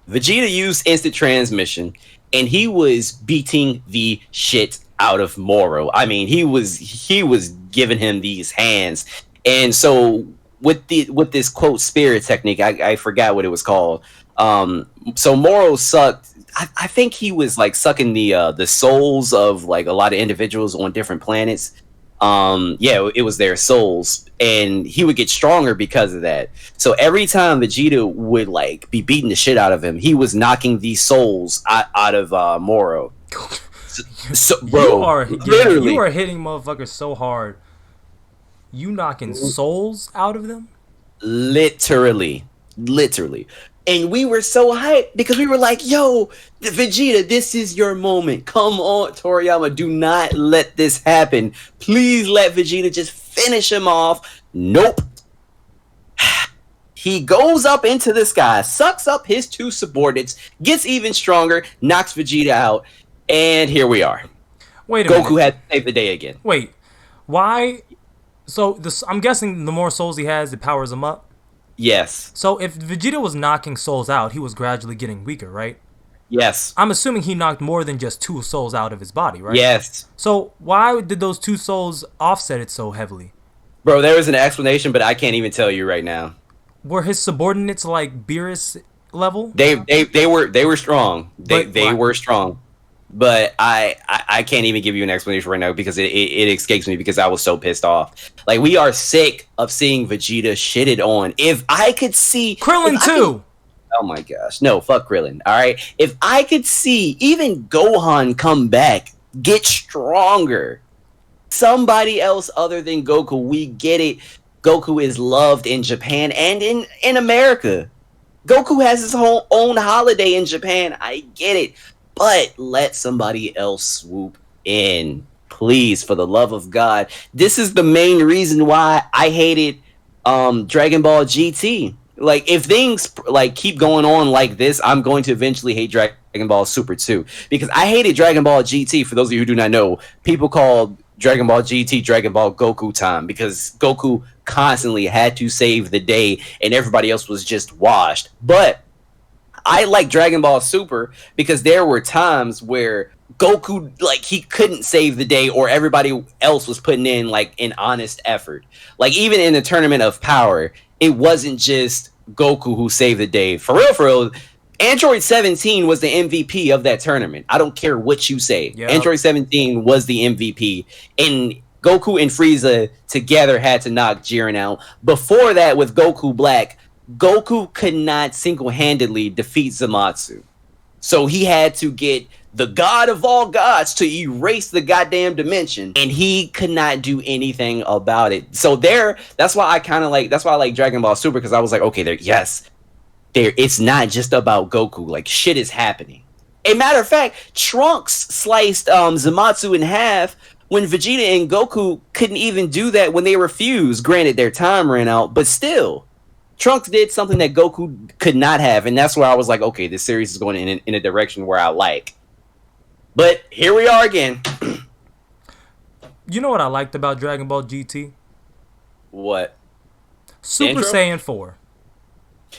Vegeta used instant transmission, and he was beating the shit out of Moro. I mean, he was giving him these hands, and so with this quote spirit technique, I forgot what it was called. So Moro sucked. I think he was like sucking the souls of like a lot of individuals on different planets. Yeah, it was their souls, and he would get stronger because of that. So every time Vegeta would like be beating the shit out of him, he was knocking these souls out of Moro. So, bro, you are hitting motherfuckers so hard. You knocking souls out of them? Literally. And we were so hyped because we were like, yo, Vegeta, this is your moment. Come on, Toriyama, do not let this happen. Please let Vegeta just finish him off. Nope. He goes up into the sky, sucks up his two subordinates, gets even stronger, knocks Vegeta out, and here we are. Wait a Goku minute. had to save the day again. Wait. Why? So I'm guessing the more souls he has, it powers him up. Yes. So if Vegeta was knocking souls out, he was gradually getting weaker, right? Yes. I'm assuming he knocked more than just two souls out of his body, right? Yes. So why did those two souls offset it so heavily? Bro, there was an explanation, but I can't even tell you right now. Were his subordinates like Beerus level? They were strong. They But were strong. But I can't even give you an explanation right now because it escapes me because I was so pissed off. Like, we are sick of seeing Vegeta shitted on. If I could see Krillin too. Oh my gosh. No, fuck Krillin. All right. If I could see even Gohan come back, get stronger. Somebody else other than Goku, we get it. Goku is loved in Japan and in America. Goku has his own holiday in Japan. I get it. But let somebody else swoop in. Please, for the love of God. This is the main reason why I hated Dragon Ball GT. Like, if things like keep going on like this, I'm going to eventually hate Dragon Ball Super 2. Because I hated Dragon Ball GT. For those of you who do not know, people called Dragon Ball GT Dragon Ball Goku time because Goku constantly had to save the day and everybody else was just washed. But I like Dragon Ball Super because there were times where Goku, like, he couldn't save the day or everybody else was putting in like an honest effort. Like, even in the Tournament of Power, it wasn't just Goku who saved the day. For real, Android 17 was the MVP of that tournament. I don't care what you say. Yep. Android 17 was the MVP. And Goku and Frieza together had to knock Jiren out. Before that, with Goku Black, Goku could not single-handedly defeat Zamasu. So he had to get the god of all gods to erase the goddamn dimension, and he could not do anything about it. So that's why I like Dragon Ball Super, because I was like, okay, it's not just about Goku. Like, shit is happening. A matter of fact, Trunks sliced Zamasu in half when Vegeta and Goku couldn't even do that when they were fused. Granted, their time ran out, but still. Trunks did something that Goku could not have, and that's where I was like, okay, this series is going in a direction where I like. But here we are again. You know what I liked about Dragon Ball GT? What? Super Saiyan 4.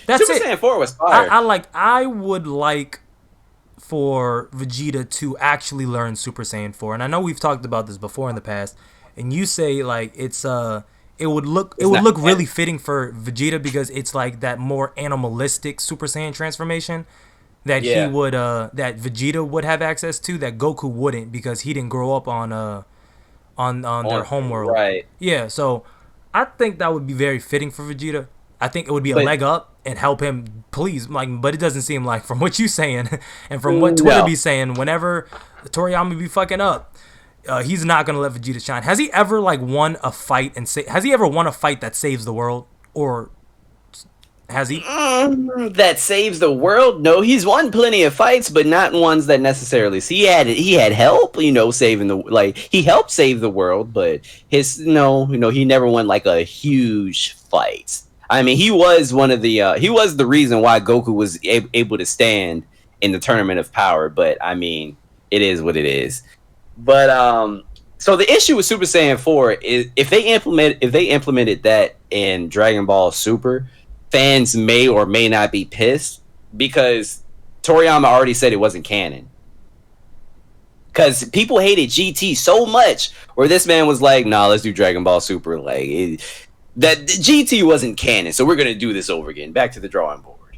That's Super it. Saiyan 4 was fire. I would like for Vegeta to actually learn Super Saiyan 4. And I know we've talked about this before in the past. And you say like it would look really fitting for Vegeta because it's like that more animalistic Super Saiyan transformation that he would that Vegeta would have access to that Goku wouldn't because he didn't grow up on their homeworld. Right. Yeah, so I think that would be very fitting for Vegeta. I think it would be a leg up and help him, please. Like, but it doesn't seem like, from what you saying and from what Twitter be saying, whenever Toriyama be fucking up, he's not gonna let Vegeta shine. Has he ever like won a fight that saves the world, or Has he? That saves the world? No, he's won plenty of fights, but not ones that necessarily. See, he had help, saving he helped save the world, but his no, he never won like a huge fight. I mean, he was the reason why Goku was able to stand in the Tournament of Power. But I mean, it is what it is. But so the issue with Super Saiyan 4 is if they implemented that in Dragon Ball Super, fans may or may not be pissed because Toriyama already said it wasn't canon. Because people hated GT so much, where this man was like, "Nah, let's do Dragon Ball Super." That GT wasn't canon, so we're gonna do this over again. Back to the drawing board.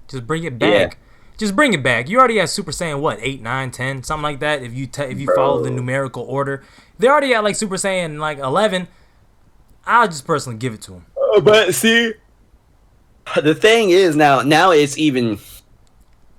Just bring it back. Yeah. Just bring it back. You already had Super Saiyan, what, 8, 9, 10, something like that, if you follow the numerical order. They already had, like, Super Saiyan, like, 11. I'll just personally give it to him. But, see, the thing is, now it's even...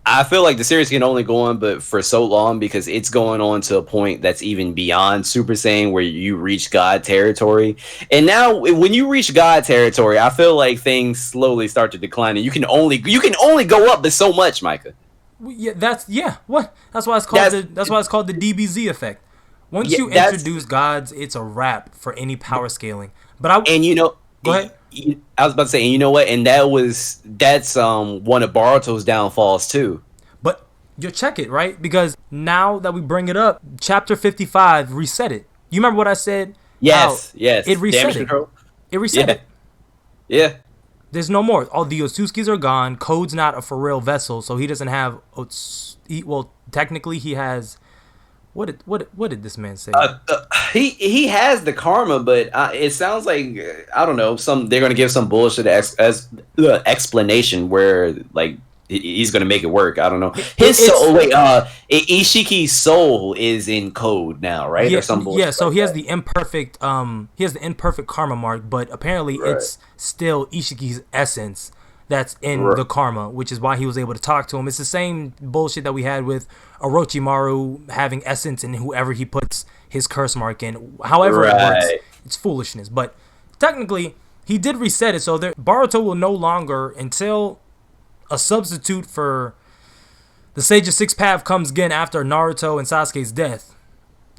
I feel like the series can only go on but for so long because it's going on to a point that's even beyond Super Saiyan where you reach God territory. And now when you reach God territory, I feel like things slowly start to decline and you can only go up but so much, Micah. Yeah, that's why it's called the DBZ effect. Once you introduce gods, it's a wrap for any power scaling. Go ahead. I was about to say, and you know what? And that's one of Boruto's downfalls too. But you check it, right? Because now that we bring it up, Chapter 55 reset it. You remember what I said? Yes. It reset it. It reset it. Yeah. There's no more. All the Otsutskis are gone. Code's not a for real vessel, so he doesn't have. Well, technically he has. What did this man say? He has the karma, but it sounds like I don't know. They're gonna give some bullshit explanation where like he's gonna make it work. I don't know. Ishiki's soul is in Code now, right? Yeah, or some bullshit. Yeah. So he has the imperfect. He has the imperfect karma mark, but apparently it's still Ishiki's essence that's in the karma, which is why he was able to talk to him. It's the same bullshit that we had with Orochimaru having essence in whoever he puts his curse mark in. However it works, it's foolishness. But technically, he did reset it, so Boruto will no longer, until a substitute for the Sage of Six Path comes again after Naruto and Sasuke's death.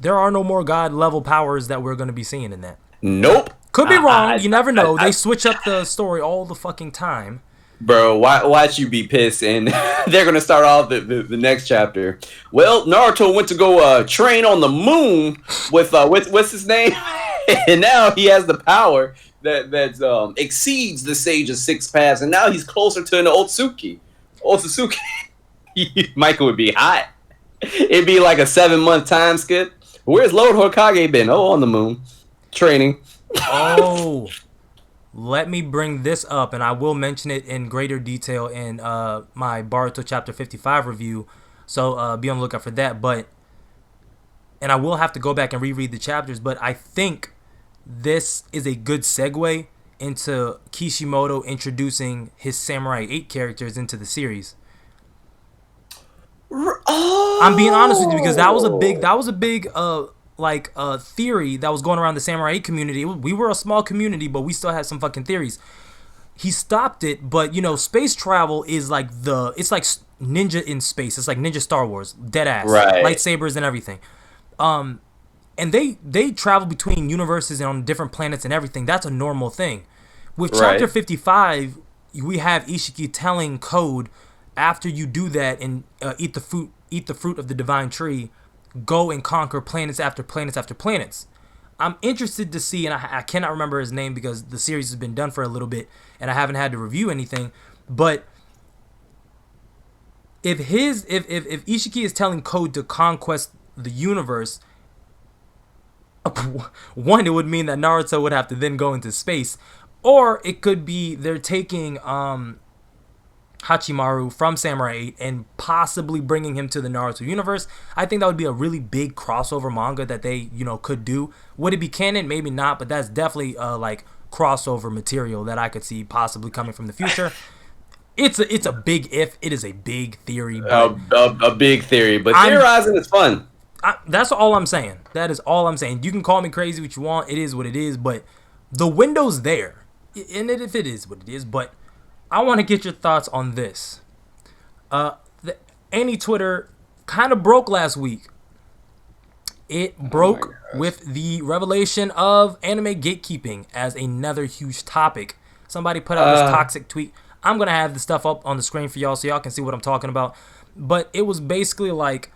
There are no more god level powers that we're going to be seeing in that. Nope. Could be wrong. You never know. They switch up the story all the fucking time. Bro, watch you be pissed, and they're gonna start off the next chapter. Well, Naruto went to go train on the moon with what's his name, and now he has the power that exceeds the Sage of Six Paths, and now he's closer to an Otsutsuki. Michael would be hot. It'd be like a 7-month time skip. Where's Lord Hokage been? Oh, on the moon, training. Oh. Let me bring this up, and I will mention it in greater detail in my Boruto Chapter 55 review, so be on the lookout for that. And I will have to go back and reread the chapters, but I think this is a good segue into Kishimoto introducing his Samurai 8 characters into the series. Oh. I'm being honest with you because that was a big theory that was going around the Samurai 8 community. We were a small community, but we still had some fucking theories. He stopped it, but space travel is it's like ninja in space. It's like Ninja Star Wars, dead ass, lightsabers and everything. And they travel between universes and on different planets and everything. That's a normal thing. With Chapter 55, we have Ishiki telling Code, after you do that and eat the fruit of the divine tree, go and conquer planets after planets after planets. I'm interested to see, and I cannot remember his name because the series has been done for a little bit and I haven't had to review anything, but if Ishiki is telling Code to conquest the universe, one, it would mean that Naruto would have to then go into space, or it could be they're taking Hachimaru from Samurai 8 and possibly bringing him to the Naruto universe. I think that would be a really big crossover manga that they, could do. Would it be canon? Maybe not, but that's definitely crossover material that I could see possibly coming from the future. It's a big if. It is a big theory. A big theory, but theorizing is fun. That's all I'm saying. That is all I'm saying. You can call me crazy what you want. It is what it is, but the window's there. if it is what it is, but I want to get your thoughts on this. The Any Twitter kind of broke last week. It broke with the revelation of anime gatekeeping as another huge topic. Somebody put out this toxic tweet. I'm going to have the stuff up on the screen for y'all so y'all can see what I'm talking about. But it was basically like...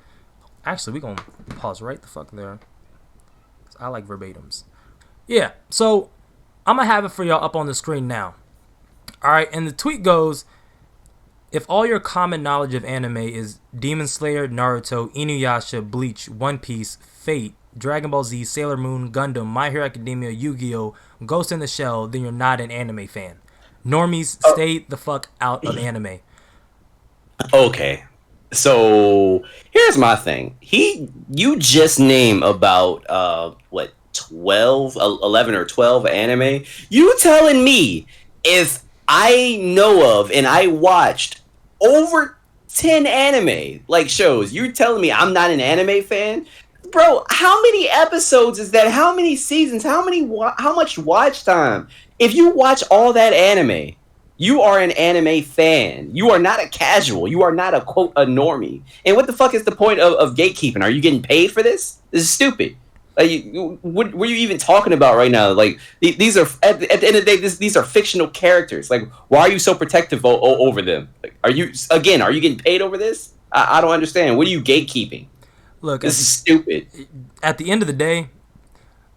Actually, we're going to pause right the fuck there. I like verbatims. Yeah, so I'm going to have it for y'all up on the screen now. Alright, and the tweet goes... If all your common knowledge of anime is Demon Slayer, Naruto, Inuyasha, Bleach, One Piece, Fate, Dragon Ball Z, Sailor Moon, Gundam, My Hero Academia, Yu-Gi-Oh!, Ghost in the Shell, then you're not an anime fan. Normies, stay the fuck out of anime. Okay. So here's my thing. You just name about 11 or 12 anime. You telling me if I know of and I watched over 10 anime like shows, you're telling me I'm not an anime fan? Bro, how many episodes is that? How many seasons? How much watch time? If you watch all that anime, you are an anime fan. You are not a casual. You are not a quote a normie. And what the fuck is the point of gatekeeping? Are you getting paid for this? This is stupid. Like, what were you even talking about right now? Like, these are at the end of the day, these are fictional characters. Like, why are you so protective over them? Like, are you getting paid over this? I don't understand. What are you gatekeeping? Look, this is stupid. At the end of the day,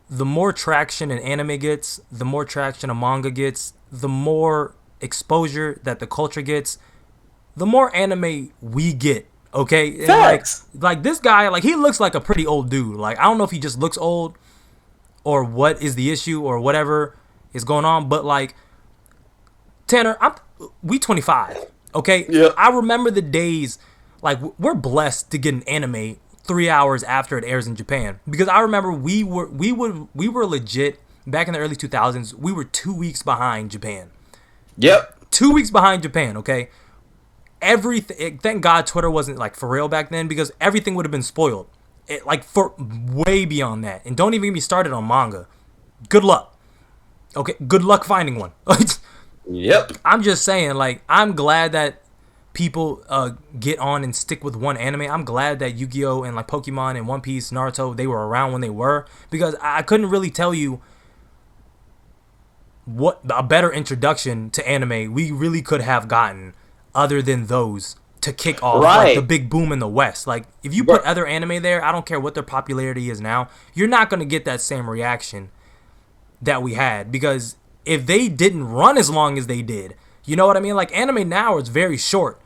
the more traction an anime gets, the more traction a manga gets, the more exposure that the culture gets, the more anime we get. Okay, and like this guy, like he looks like a pretty old dude. Like I don't know if he just looks old, or what is the issue, or whatever is going on. But like Tanner, we 25. Okay, yeah. I remember the days. Like we're blessed to get an anime 3 hours after it airs in Japan, because I remember we were legit back in the early 2000s. We were 2 weeks behind Japan. Yep, 2 weeks behind Japan. Okay. Everything. Thank God Twitter wasn't like for real back then, because everything would have been spoiled. Like for way beyond that. And don't even get me started on manga. Good luck. Okay, good luck finding one. Yep. I'm just saying, like, I'm glad that people get on and stick with one anime. I'm glad that Yu-Gi-Oh! And like Pokemon and One Piece, Naruto, they were around when they were, because I couldn't really tell you what a better introduction to anime we really could have gotten other than those to kick off like the big boom in the West. Like if you put other anime there, I don't care what their popularity is now, you're not going to get that same reaction that we had, because if they didn't run as long as they did, you know what I mean? Like anime now is very short.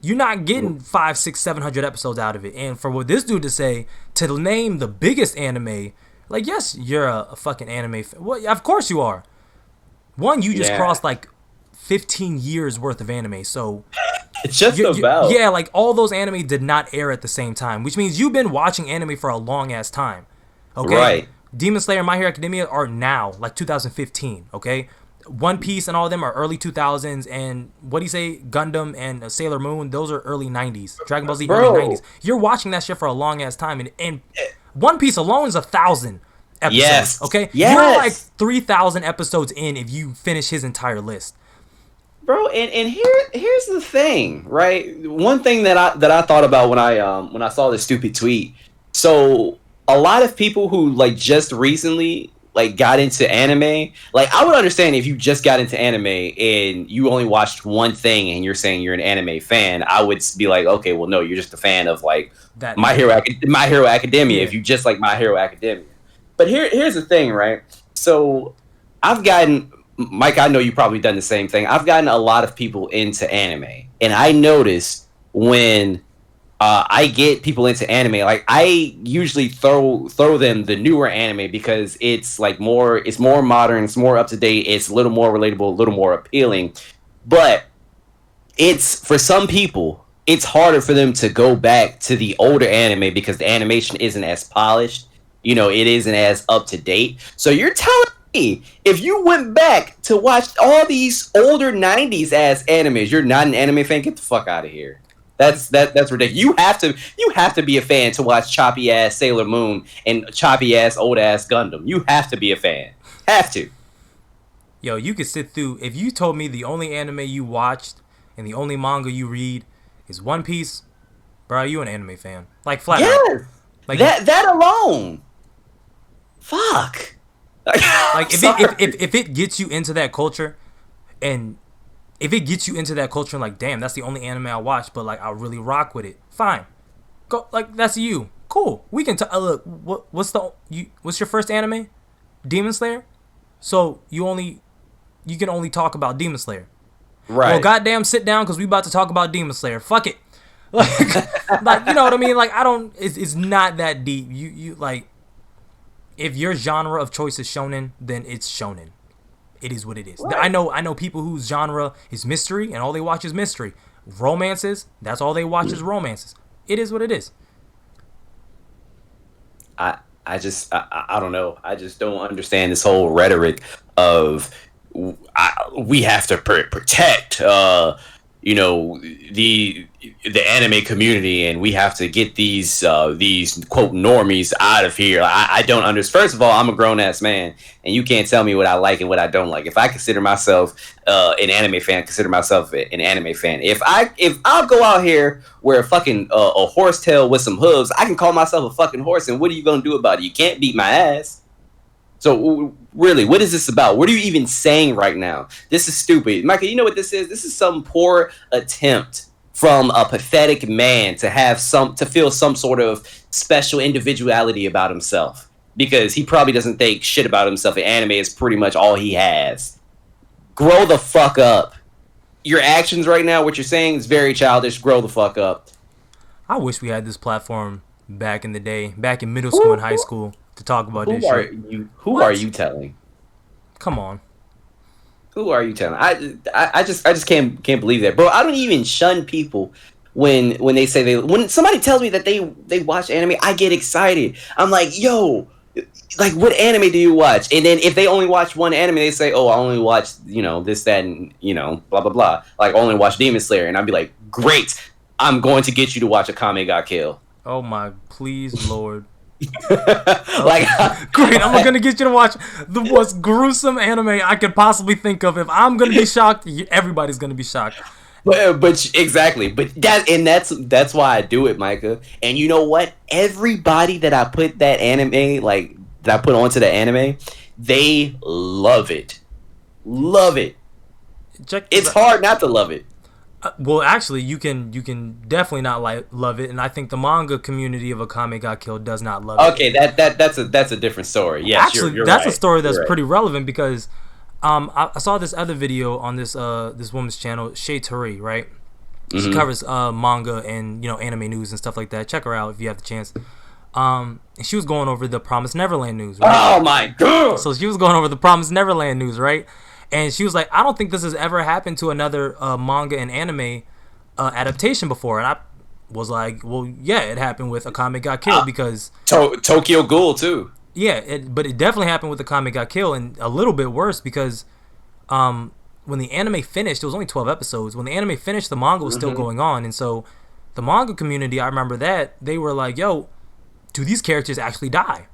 You're not getting 500, 600, 700 episodes out of it. And for what this dude to say, to name the biggest anime, like yes, you're a fucking anime fan. Well, of course you are. One, you just crossed like 15 years worth of anime, so it's just about like all those anime did not air at the same time, which means you've been watching anime for a long ass time. Okay, right. Demon Slayer and My Hero Academia are now like 2015. Okay, One Piece and all of them are early 2000s, and what do you say, Gundam and Sailor Moon, those are early 90s. Dragon Ball Z, early 90s. You're watching that shit for a long ass time, and One Piece alone is 1,000 episodes. Yes. Okay, yes. You're like 3,000 episodes in if you finish his entire list. Bro, and here's the thing, right? One thing that I thought about when I saw this stupid tweet. So a lot of people who like just recently like got into anime, like I would understand if you just got into anime and you only watched one thing and you're saying you're an anime fan. I would be like, okay, well no, you're just a fan of like My Hero Academia. If you just like My Hero Academia. But here's the thing, right? So I've gotten, Mike, I know you've probably done the same thing. I've gotten a lot of people into anime, and I notice when I get people into anime, like I usually throw them the newer anime because it's like it's more modern, it's more up to date, it's a little more relatable, a little more appealing. But it's for some people, it's harder for them to go back to the older anime because the animation isn't as polished. You know, it isn't as up to date. So you're telling me if you went back to watch all these older 90s ass animes, you're not an anime fan? Get the fuck out of here. That's ridiculous. You have to be a fan to watch choppy ass Sailor Moon and choppy ass old ass Gundam. You have to be a fan. Have to. Yo, you could sit through. If you told me the only anime you watched and the only manga you read is One Piece, bro, you an anime fan? Like flat out. Yes, Like that alone. Fuck. I'm like sorry. if it gets you into that culture, and if it gets you into that culture, and like damn, that's the only anime I watch, but like I really rock with it. Fine, go like that's you. Cool. We can look. What's your first anime? Demon Slayer. So you can only talk about Demon Slayer. Well, Right. goddamn, sit down because we about to talk about Demon Slayer. Fuck it. Like you know what I mean? Like I don't. It's not that deep. You like if your genre of choice is shonen, then it's shonen. It is what it is. Right. I know people whose genre is mystery and all they watch is mystery. Romances, that's all they watch is romances. It is what it is. I don't know. I just don't understand this whole rhetoric of we have to protect you know the anime community, and we have to get these quote normies out of here. I don't understand. First of all, I'm a grown ass man, and you can't tell me what I like and what I don't like. If I consider myself an anime fan, consider myself an anime fan. If I'll go out here wear a fucking a horse tail with some hooves, I can call myself a fucking horse, and what are you gonna do about it? You can't beat my ass. So really, what is this about? What are you even saying right now? This is stupid, Michael. You know what this is? This is some poor attempt from a pathetic man to feel some sort of special individuality about himself, because he probably doesn't think shit about himself. And anime is pretty much all he has. Grow the fuck up. Your actions right now, what you're saying is very childish. Grow the fuck up. I wish we had this platform back in the day, back in middle school and high school, to talk about this Who are shit. you? Who are What? you telling? Come on. Who are you telling? I just can't believe that, bro. I don't even shun people when they say when somebody tells me that they watch anime. I get excited. I'm like, yo, like what anime do you watch? And then if they only watch one anime, they say, oh, I only watch this, that, and blah blah blah. Like I only watch Demon Slayer, and I'd be like, great. I'm going to get you to watch Akame ga Kill. Oh my, please, Lord. Like Great, I'm gonna get you to watch the most gruesome anime I could possibly think of. If I'm gonna be shocked, everybody's gonna be shocked. but exactly, but that's why I do it, Micah. And you know what? Everybody that I put that anime that I put onto the anime, they love it. Check this It's out. hard not to love it. Well, actually, you can definitely not love it, and I think the manga community of Akame got killed does not love it. Okay, that's a different story. Yes, Actually, you're that's right. a story that's You're right. pretty relevant because I saw this other video on this woman's channel, Shay Tari, right? She covers manga and anime news and stuff like that. Check her out if you have the chance. And she was going over the Promised Neverland news, right? Oh my god! So she was going over the Promised Neverland news, right? And she was like, I don't think this has ever happened to another manga and anime adaptation before. And I was like, well, yeah, it happened with Akame got killed because Tokyo Ghoul too. yeah, but it definitely happened with Akame got killed, and a little bit worse because when the anime finished, it was only 12 episodes. When the anime finished, the manga was still going on, and so the manga community, I remember that they were like, yo, do these characters actually die?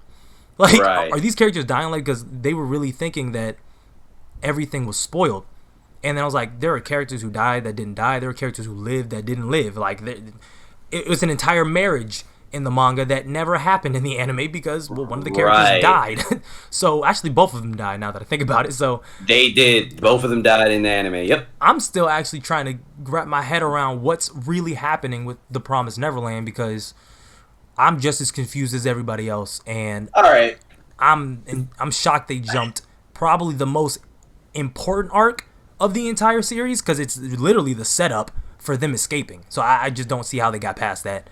Like, Right. are these characters dying? Like, because they were really thinking that everything was spoiled. And then I was like, there are characters who died that didn't die. There are characters who lived that didn't live. Like, it was an entire marriage in the manga that never happened in the anime because, well, one of the characters Right. died. So, actually, both of them died now that I think about it. So, They did. Both of them died in the anime. Yep. I'm still actually trying to wrap my head around what's really happening with The Promised Neverland because I'm just as confused as everybody else. And All right. I'm shocked they jumped probably the most important arc of the entire series because it's literally the setup for them escaping. So I just don't see how they got past that.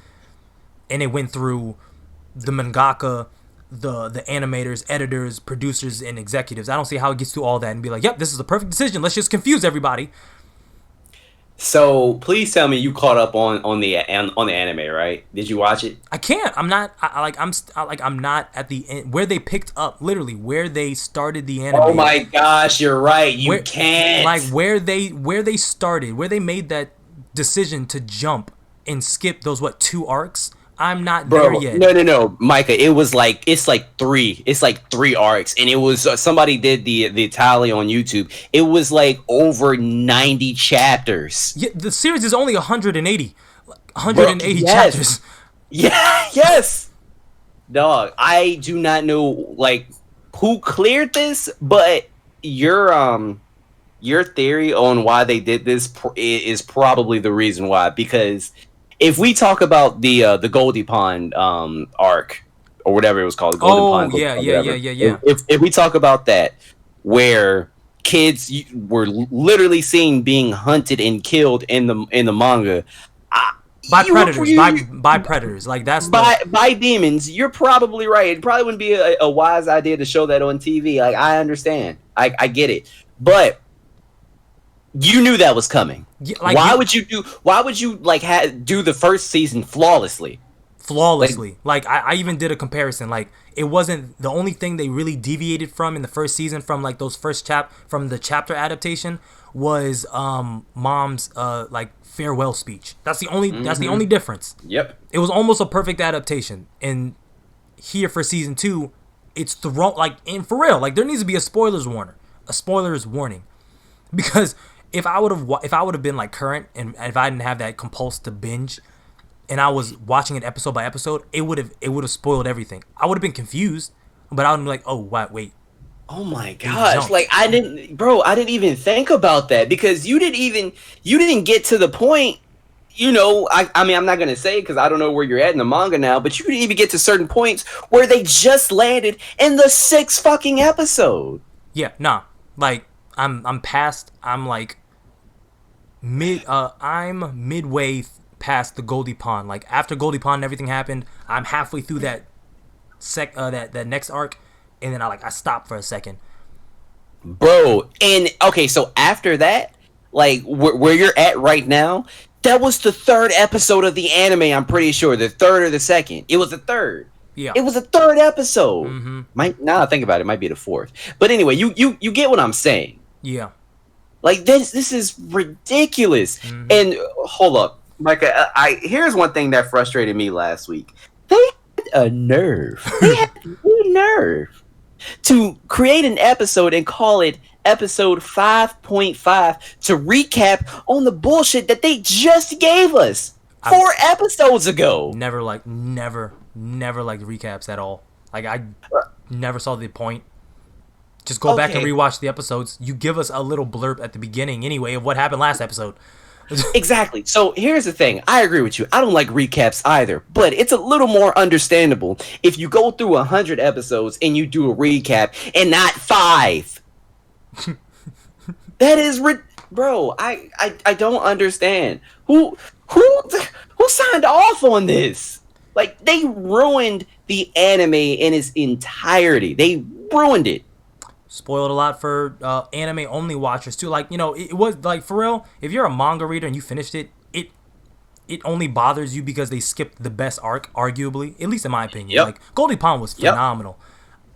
And it went through the mangaka, the animators, editors, producers, and executives. I don't see how it gets through all that and be like, yep, this is the perfect decision. Let's just confuse everybody. So please tell me you caught up on the anime, right? Did you watch it? I can't. I'm not. I'm not at the end where they picked up. Literally, where they started the anime. Oh my gosh, you're right. You Where- can't. Like where they started, where they made that decision to jump and skip those 2 arcs. I'm not there Bro, yet. no, Micah. It's like three arcs, and it was somebody did the tally on YouTube. It was like over 90 chapters. Yeah, the series is only 180, Bro, 180 yes, chapters. yeah, yes, dog. I do not know like who cleared this, but your theory on why they did this is probably the reason why. Because if we talk about the Goldie Pond arc or whatever it was called, Golden Oh Pond, yeah, yeah, yeah, whatever. yeah, yeah. If we talk about that, where kids were literally seen being hunted and killed in the manga, By you were predators, by predators. Like that's the by demons. You're probably right. It probably wouldn't be a wise idea to show that on TV. Like I understand, I get it, but you knew that was coming. yeah, like Why would you do? Why would you like do the first season flawlessly? flawlessly. Like I even did a comparison. Like it wasn't the only thing they really deviated from in the first season from like those first from the chapter adaptation was mom's like farewell speech. That's the only difference. Yep. It was almost a perfect adaptation. And here for season 2, it's thrown like and for real, like there needs to be a spoilers warning. Because if I would have been like current and if I didn't have that compulse to binge and I was watching it episode by episode, it would have spoiled everything. I would have been confused, but I would be like, "Oh, wait." Oh my gosh! Like I didn't even think about that because you didn't get to the point. You know, I mean, I'm not gonna say because I don't know where you're at in the manga now, but you didn't even get to certain points where they just landed in the 6th fucking episode. Yeah, nah. Like I'm past. I'm like I'm midway past the Goldie Pond. Like after Goldie Pond and everything happened, I'm halfway through that that next arc, and then I stopped for a second. Bro, and okay, so after that, like where you're at right now, that was the 3rd episode of the anime. I'm pretty sure the 3rd or the 2nd. It was the 3rd. Yeah, it was the 3rd episode. Mm-hmm. Now I think about it, it might be the 4th. But anyway, you get what I'm saying. Yeah. Like this is ridiculous. Mm-hmm. And hold up, Micah. Here's one thing that frustrated me last week. They had a nerve. They had a nerve to create an episode and call it episode 5.5 to recap on the bullshit that they just gave us 4 episodes ago. Never liked recaps at all. Like I never saw the point. Just go back and rewatch the episodes. You give us a little blurb at the beginning anyway of what happened last episode. Exactly. So here's the thing. I agree with you. I don't like recaps either, but it's a little more understandable if you go through 100 episodes and you do a recap and not 5. That is bro. I don't understand. Who signed off on this? Like they ruined the anime in its entirety. They ruined it. Spoiled a lot for anime only watchers too. Like, you know, it was like for real, if you're a manga reader and you finished it, it only bothers you because they skipped the best arc, arguably, at least in my opinion. Yep. Like Goldie Pond was phenomenal.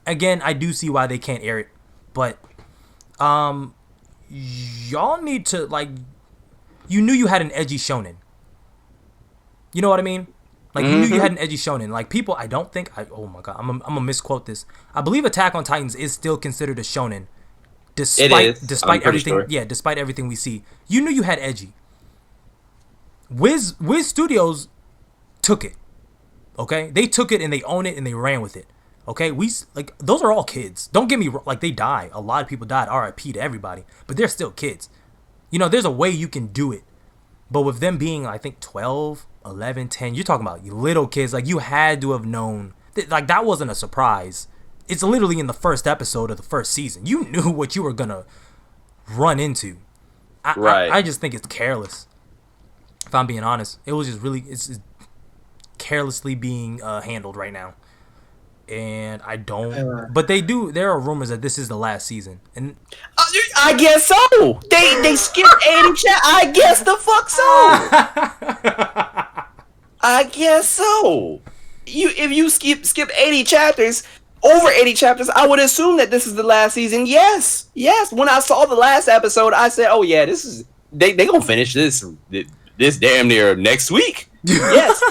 Yep. Again, I do see why they can't air it, but y'all need to like, you knew you had an edgy shonen. You know what I mean? Like, you knew you had an edgy shonen. Like, people, oh my god, I'm gonna misquote this. I believe Attack on Titans is still considered a shonen. Despite everything, sure. Yeah, despite everything we see. You knew you had edgy. Wiz Studios took it. Okay? They took it and they own it and they ran with it. Okay? Those are all kids. Don't get me wrong. Like, they die. A lot of people died. RIP to everybody. But they're still kids. You know, there's a way you can do it. But with them being, I think, 12, 11, 10, you're talking about little kids. Like, you had to have known. Like, that wasn't a surprise. It's literally in the first episode of the first season. You knew what you were going to run into. I just think it's careless. If I'm being honest. It was just really, it's carelessly being handled right now. And I don't. But there are rumors that this is the last season. And I guess so. They skipped 80 I guess the fuck so. I guess so. If you skip 80 chapters, over 80 chapters, I would assume that this is the last season. Yes. When I saw the last episode, I said, "Oh yeah, this is they gonna finish this damn near next week." Yes.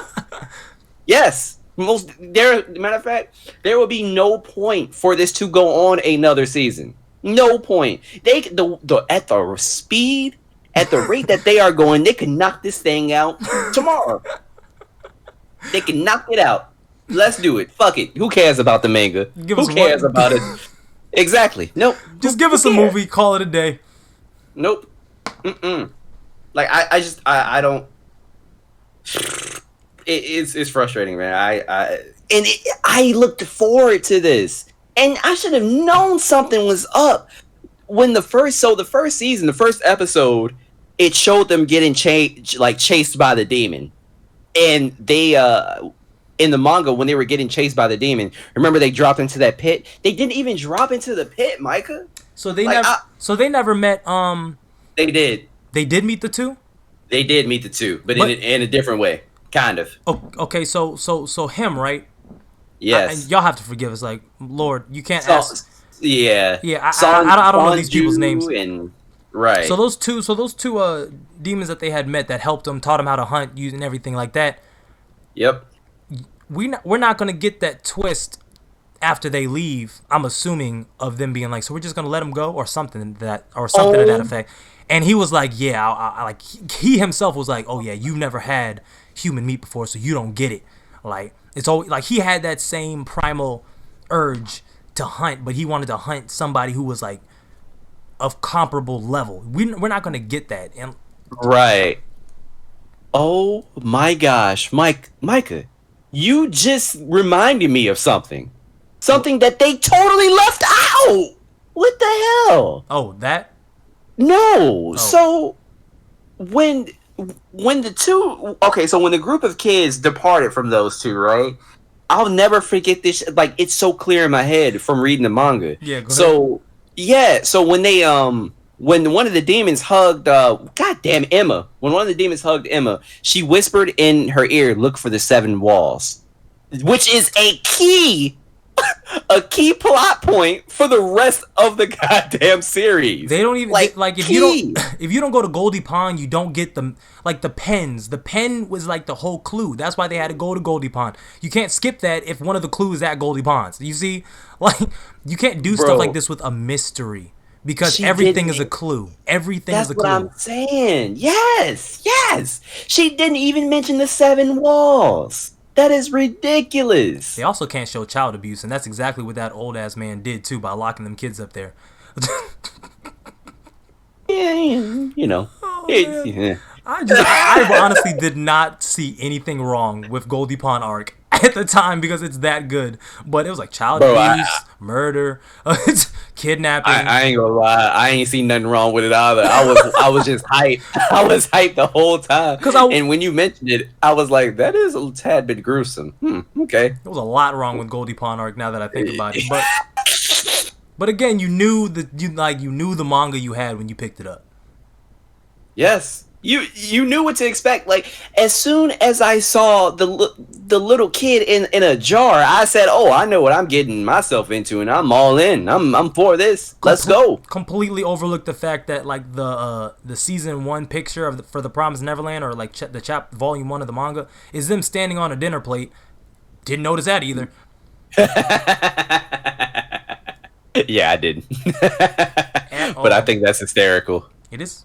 Yes. Matter of fact, there will be no point for this to go on another season. No point. At the speed, at the rate that they are going, they can knock this thing out tomorrow. They can knock it out. Let's do it. Fuck it. Who cares about the manga? Give Who us cares one. about it? Exactly. Nope. Just give us a movie. Call it a day. Nope. Mm-mm. Like I don't. It's frustrating, man. I looked forward to this, and I should have known something was up when the first season, the first episode, it showed them getting chased by the demon, and they in the manga when they were getting chased by the demon, remember they dropped into that pit. They didn't even drop into the pit, Micah. So they never met. They did. They did meet the two. They did meet the two, but in a different way, kind of. Okay, so him, right? Yes. And y'all have to forgive us. Like, Lord, you can't ask. Yeah. Yeah, I don't know these people's names. Right. So those two demons that they had met that helped them, taught them how to hunt, using everything like that. Yep. We're not gonna get that twist after they leave. I'm assuming of them being like, so we're just gonna let them go or something to that effect. And he was like, yeah, I like he himself was like, oh yeah, you've never had human meat before, so you don't get it. Like it's always like he had that same primal urge to hunt, but he wanted to hunt somebody who was like of comparable level. We're not gonna get that. And right. Oh my gosh, Micah, you just reminded me of something that they totally left out. What the hell? Oh, that. No. Oh. So when the two so when the group of kids departed from those two, right? I'll never forget this. Like it's so clear in my head from reading the manga. Yeah. Go so ahead. Yeah. So when they when one of the demons hugged goddamn Emma, when one of the demons hugged Emma, she whispered in her ear, "Look for the 7 walls," which is a key plot point for the rest of the goddamn series. They don't even like if you don't go to Goldie Pond, you don't get the pens. The pen was like the whole clue. That's why they had to go to Goldie Pond. You can't skip that if one of the clues is at Goldie Ponds. You see, like you can't do stuff like this with a mystery because everything is a clue. Everything is a clue. That's what I'm saying. Yes. She didn't even mention the 7 walls. That is ridiculous. They also can't show child abuse, and that's exactly what that old ass man did too by locking them kids up there. Yeah, you know. Oh, yeah. I honestly did not see anything wrong with Goldie Pond arc at the time because it's that good. But it was like child abuse, murder, kidnapping. I ain't gonna lie, I ain't seen nothing wrong with it either. I was just hyped. I was hyped the whole time. And when you mentioned it, I was like, that is a tad bit gruesome. Okay. There was a lot wrong with Goldie Pond arc now that I think about it. But again, you knew the manga you had when you picked it up. Yes. You knew what to expect. Like as soon as I saw the little kid in a jar, I said, "Oh, I know what I'm getting myself into, and I'm all in. I'm for this. Let's go." Completely overlooked the fact that like the season 1 picture for the Promised Neverland or like the volume 1 of the manga is them standing on a dinner plate. Didn't notice that either. Yeah, I did. But I think that's hysterical. It is.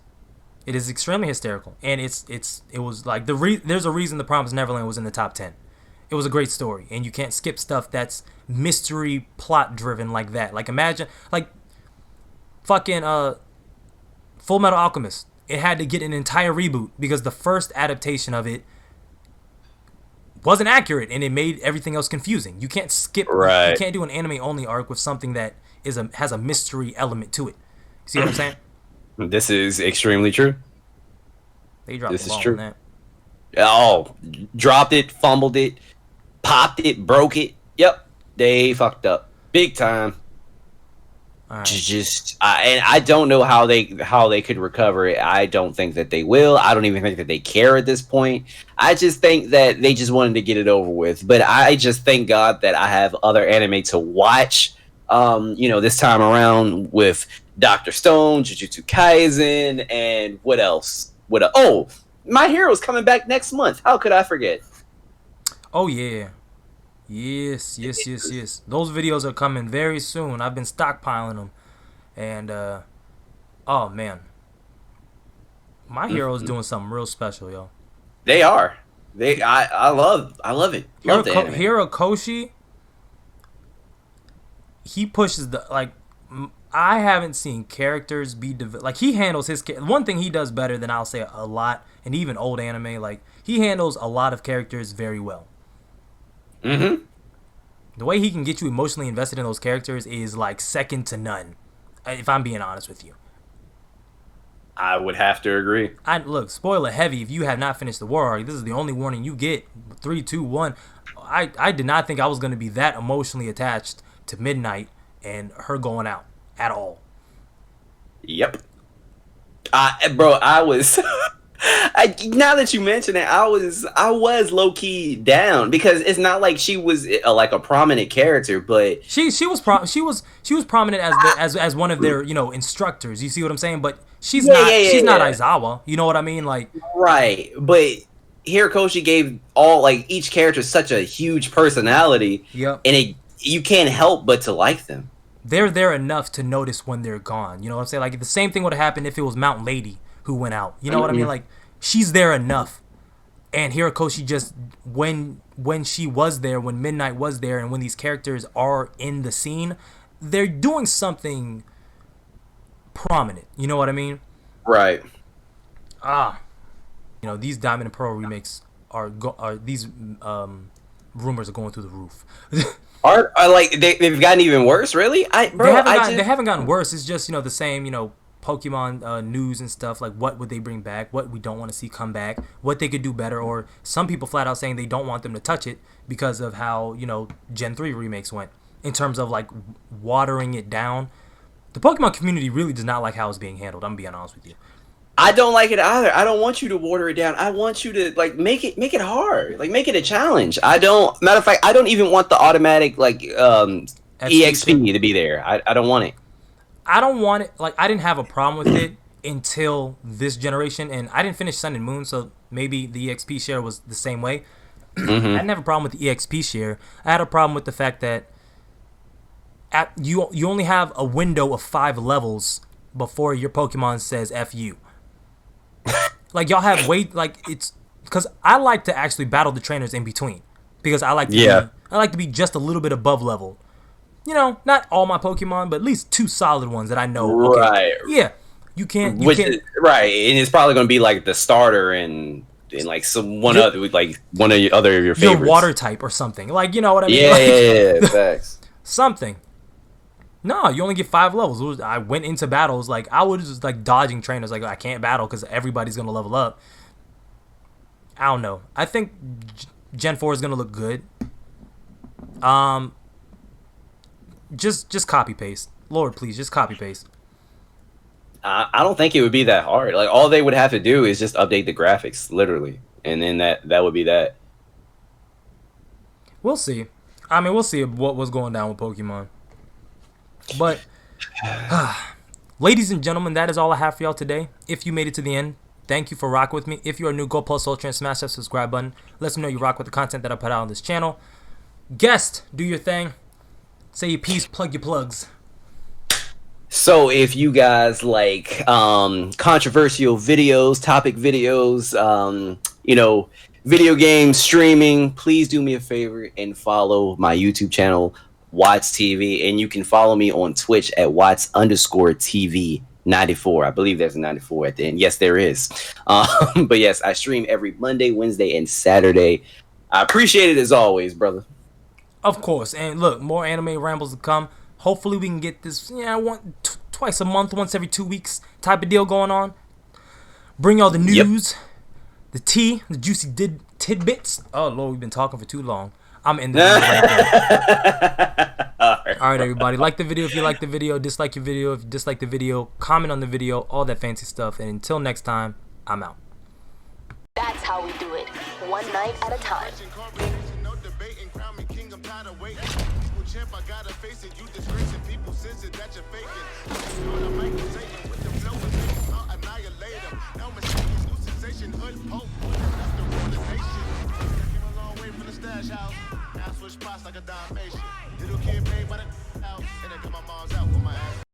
It is extremely hysterical, and it was like there's a reason The Promised Neverland was in the top 10. It was a great story, and you can't skip stuff that's mystery plot driven like that. Like imagine like fucking Full Metal Alchemist. It had to get an entire reboot because the first adaptation of it wasn't accurate, and it made everything else confusing. You can't skip. Right. You can't do an anime only arc with something that has a mystery element to it. See what I'm saying? This is extremely true. They dropped the ball on that. Oh, dropped it, fumbled it, popped it, broke it. Yep, they fucked up big time. Right. And I don't know how they could recover it. I don't think that they will. I don't even think that they care at this point. I just think that they just wanted to get it over with. But I just thank God that I have other anime to watch. This time around with Dr. Stone, Jujutsu Kaisen, and what else? Oh, My Hero's coming back next month. How could I forget? Oh yeah. Yes. Those videos are coming very soon. I've been stockpiling them, and oh man, My Hero is Mm-hmm. doing something real special, yo. They are. I love it. Love the anime. Hirokoshi, he pushes the like. I haven't seen characters be like he handles his one thing he does better than I'll say a lot, and even old anime, like he handles a lot of characters very well. Mm-hmm. The way he can get you emotionally invested in those characters is like second to none. If I'm being honest with you, I would have to agree. I look spoiler heavy. If you have not finished the war arc, this is the only warning you get. 3, 2, 1. I did not think I was going to be that emotionally attached to Midnight and her going out at all. Yep. Bro, I was. Now that you mention it, I was low key down because it's not like she was like a prominent character, but she was prominent as as one of their instructors. You see what I'm saying? But she's yeah, not yeah, yeah, she's not yeah. Aizawa. You know what I mean? Like Right. But Hirokoshi gave each character such a huge personality, yep. and you can't help but to like them. They're there enough to notice when they're gone. You know what I'm saying? Like the same thing would have happened if it was Mount Lady who went out. You know what I mean? Like she's there enough. And Hirokoshi just when she was there, when Midnight was there, and when these characters are in the scene, they're doing something prominent. You know what I mean? Right. These Diamond and Pearl remakes are these rumors are going through the roof. Are like they've gotten even worse, really? They haven't gotten worse. It's just the same Pokemon news and stuff, like what would they bring back, what we don't want to see come back, what they could do better, or some people flat out saying they don't want them to touch it because of how Gen 3 remakes went in terms of like watering it down. The Pokemon community really does not like how it's being handled. I'm being honest with you. I don't like it either. I don't want you to water it down. I want you to like make it hard. Like make it a challenge. Matter of fact, I don't even want the automatic EXP to be there. I don't want it. I don't want it. Like I didn't have a problem with it until this generation, and I didn't finish Sun and Moon, so maybe the EXP share was the same way. I didn't have a problem with the EXP share. I had a problem with the fact that you only have a window of 5 levels before your Pokemon says F you. Like y'all have it's because I like to actually battle the trainers in between because I like to be just a little bit above level. Not all my Pokemon, but at least 2 solid ones that I know. Okay, right. Yeah, you can't. Right, and it's probably going to be like the starter and like one of your favorites. Your water type or something. Like you know what I mean? Yeah, facts. Something. No, you only get 5 levels. I went into battles like I was just like dodging trainers. Like I can't battle because everybody's gonna level up. I don't know. I think Gen 4 is gonna look good. Just copy paste. Lord, please, just copy paste. I don't think it would be that hard. Like all they would have to do is just update the graphics, literally, and then that would be that. We'll see. I mean, we'll see what was going down with Pokemon. But, ladies and gentlemen, that is all I have for y'all today. If you made it to the end, thank you for rocking with me. If you are new, go plus Ultra and smash that subscribe button. Let me know you rock with the content that I put out on this channel. Guest, do your thing. Say your piece, plug your plugs. So if you guys like controversial videos, topic videos, video game streaming, please do me a favor and follow my YouTube channel, Watts TV, and you can follow me on Twitch at Watts_TV 94. I believe there's a 94 at the end. Yes, there is. But yes, I stream every Monday, Wednesday, and Saturday. I appreciate it as always, brother. Of course. And look, more anime rambles to come. Hopefully we can get this twice a month, once every 2 weeks type of deal going on. Bring y'all the news, the tea, the juicy tidbits. Oh Lord, we've been talking for too long. I'm in the video right there. All right, everybody. Like the video if you like the video. Dislike your video if you dislike the video. Comment on the video. All that fancy stuff. And until next time, I'm out. That's how we do it. One night at a time. I gotta face it, you disgracing people, since it that you're faking. On the mic, Satan with the flow, I'll annihilate them. No mistakes, new sensation, hood, pope, that's the realization. Came a long way from the start. stash house. Now I switch spots like a Dalmatian. Little kid paid by the house, and then cut my mom's out with my ass.